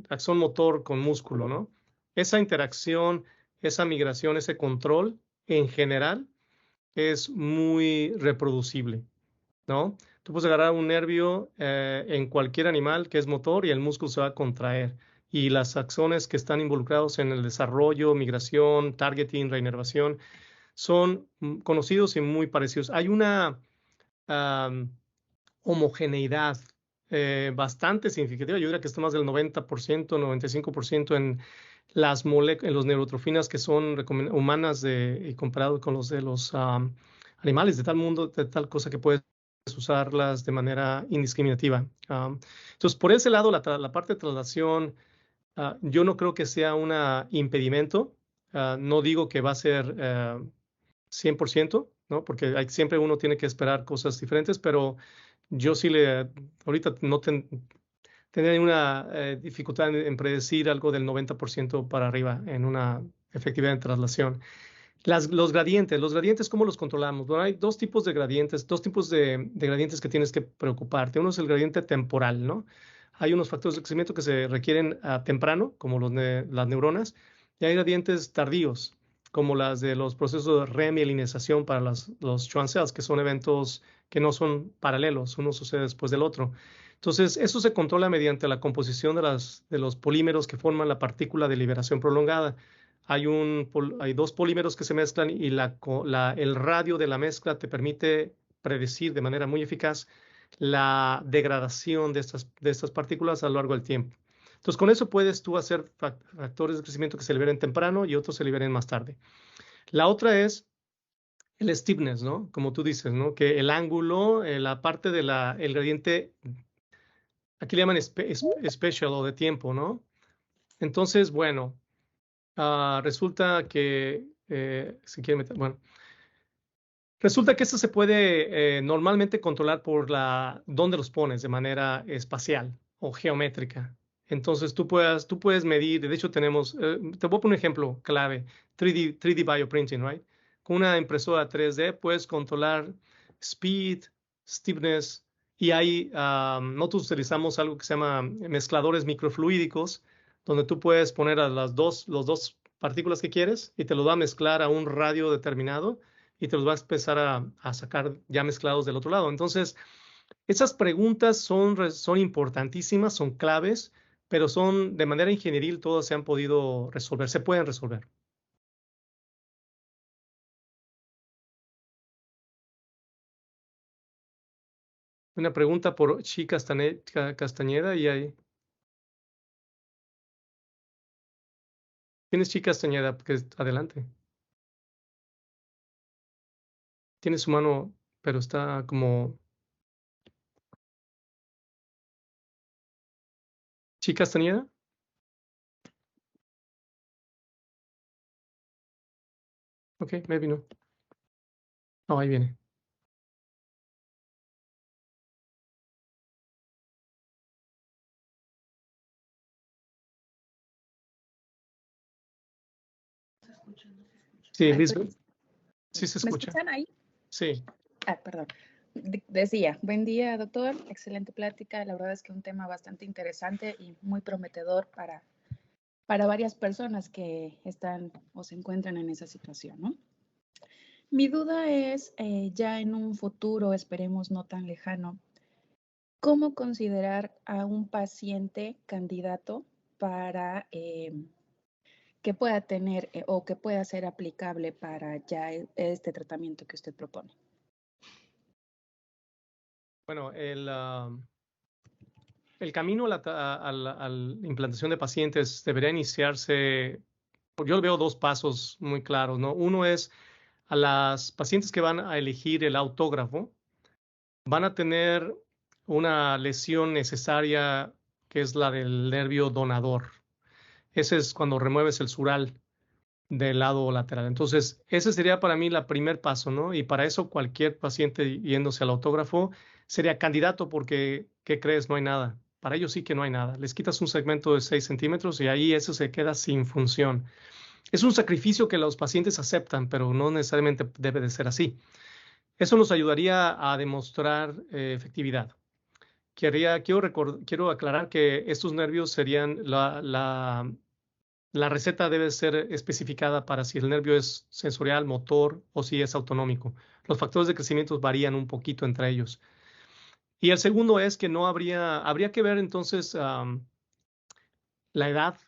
axón motor con músculo, ¿no? Esa interacción, esa migración, ese control en general es muy reproducible, ¿no? Tú puedes agarrar un nervio en cualquier animal que es motor y el músculo se va a contraer. Y las axones que están involucrados en el desarrollo, migración, targeting, reinervación, son conocidos y muy parecidos. Hay una homogeneidad bastante significativa. Yo diría que está más del 90%, 95% en en los neurotrofinas que son humanas y comparado con los de los animales de tal cosa que puedes usarlas de manera indiscriminativa. Entonces, por ese lado, la parte de traslación, yo no creo que sea un impedimento. No digo que va a ser 100%, ¿no? Porque siempre uno tiene que esperar cosas diferentes, pero yo sí ahorita no tendría una dificultad en predecir algo del 90% para arriba en una efectividad de traslación. Los gradientes, ¿cómo los controlamos? Bueno, hay dos tipos de gradientes que tienes que preocuparte. Uno es el gradiente temporal, ¿no? Hay unos factores de crecimiento que se requieren temprano, como las neuronas, y hay gradientes tardíos, como las de los procesos de remielinización para los Schwann cells, que son eventos que no son paralelos, uno sucede después del otro. Entonces, eso se controla mediante la composición de los polímeros que forman la partícula de liberación prolongada. Hay dos polímeros que se mezclan y el radio de la mezcla te permite predecir de manera muy eficaz la degradación de estas partículas a lo largo del tiempo. Entonces, con eso puedes tú hacer factores de crecimiento que se liberen temprano y otros se liberen más tarde. La otra es el stiffness, ¿no? Como tú dices, ¿no? Que el ángulo, la parte del gradiente, aquí le llaman special o de tiempo, ¿no? Entonces, bueno, resulta que, si quiere meter, bueno, resulta que esto se puede normalmente controlar por dónde los pones de manera espacial o geométrica. Entonces tú puedes medir, de hecho te voy a poner un ejemplo clave, 3D bioprinting, right? Con una impresora 3D puedes controlar speed, stiffness, y ahí nosotros utilizamos algo que se llama mezcladores microfluídicos, donde tú puedes poner a los dos partículas que quieres y te los va a mezclar a un radio determinado y te los va a empezar a sacar ya mezclados del otro lado. Entonces, esas preguntas son importantísimas, son claves, pero de manera ingenieril, todas se han podido resolver, se pueden resolver. Una pregunta por Chi Castañeda y ahí. ¿Quién es Chi Castañeda? Adelante. Tiene su mano, pero está como... ¿Chi Castañeda? Ok, maybe no. No, ahí viene. Sí, Lisbeth. Sí se escucha. ¿Me escuchan ahí? Sí. Perdón. Decía, buen día, doctor. Excelente plática. La verdad es que un tema bastante interesante y muy prometedor para varias personas que están o se encuentran en esa situación, ¿no? Mi duda es, ya en un futuro, esperemos no tan lejano, ¿cómo considerar a un paciente candidato para que pueda tener o que pueda ser aplicable para ya este tratamiento que usted propone? Bueno, el camino a la implantación de pacientes debería iniciarse, yo veo dos pasos muy claros, ¿no? Uno es a las pacientes que van a elegir el autógrafo, van a tener una lesión necesaria que es la del nervio donador. Ese es cuando remueves el sural del lado lateral. Entonces, ese sería para mí el primer paso, ¿no? Y para eso cualquier paciente yéndose al autógrafo sería candidato porque, ¿qué crees? No hay nada. Para ellos sí que no hay nada. Les quitas un segmento de 6 centímetros y ahí eso se queda sin función. Es un sacrificio que los pacientes aceptan, pero no necesariamente debe de ser así. Eso nos ayudaría a demostrar efectividad. Quiero aclarar que estos nervios serían la receta debe ser especificada para si el nervio es sensorial, motor o si es autonómico. Los factores de crecimiento varían un poquito entre ellos. Y el segundo es que habría que ver entonces la edad,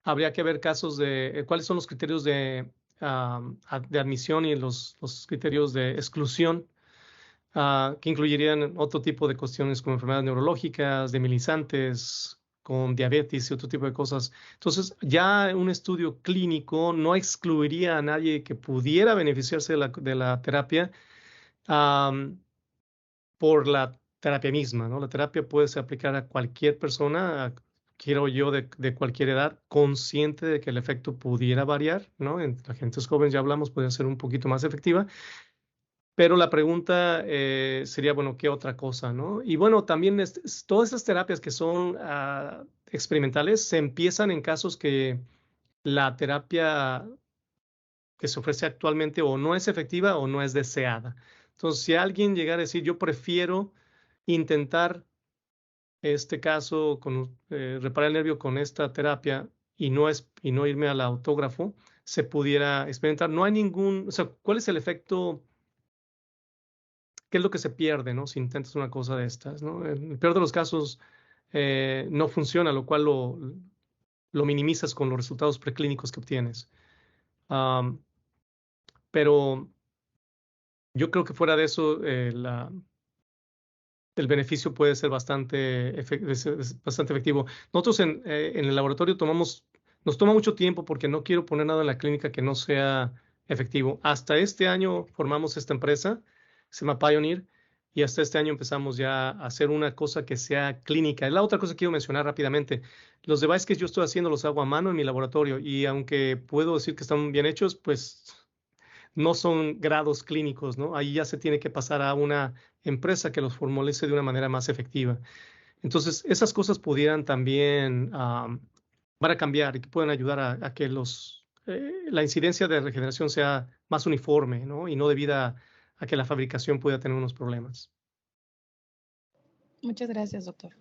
habría que ver casos de cuáles son los criterios de de admisión y los criterios de exclusión, que incluirían otro tipo de cuestiones como enfermedades neurológicas, demilisantes, con diabetes y otro tipo de cosas. Entonces, ya un estudio clínico no excluiría a nadie que pudiera beneficiarse de la terapia por la terapia misma, ¿no? La terapia puede ser aplicada a cualquier persona, quiero yo, de cualquier edad, consciente de que el efecto pudiera variar, ¿no? En la gente joven, ya hablamos, podría ser un poquito más efectiva. Pero la pregunta sería, bueno, ¿qué otra cosa, no? Y bueno, también todas esas terapias que son experimentales se empiezan en casos que la terapia que se ofrece actualmente o no es efectiva o no es deseada. Entonces, si alguien llegara a decir, yo prefiero intentar este caso, reparar el nervio con esta terapia y no irme al autógrafo, se pudiera experimentar. No hay o sea, ¿cuál es el efecto? ¿Qué es lo que se pierde, no? Si intentas una cosa de estas, ¿no? En el peor de los casos, no funciona, lo cual lo minimizas con los resultados preclínicos que obtienes. Pero yo creo que fuera de eso, el beneficio puede ser bastante efectivo. Nosotros en el laboratorio nos toma mucho tiempo porque no quiero poner nada en la clínica que no sea efectivo. Hasta este año formamos esta empresa, se llama Pioneer, y hasta este año empezamos ya a hacer una cosa que sea clínica. Es la otra cosa que quiero mencionar rápidamente. Los devices que yo estoy haciendo los hago a mano en mi laboratorio y aunque puedo decir que están bien hechos, pues no son grados clínicos, ¿no? Ahí ya se tiene que pasar a una empresa que los formalice de una manera más efectiva. Entonces, esas cosas pudieran también van a cambiar y que pueden ayudar a que la incidencia de regeneración sea más uniforme, ¿no? Y no debida a que la fabricación pueda tener unos problemas. Muchas gracias, doctor.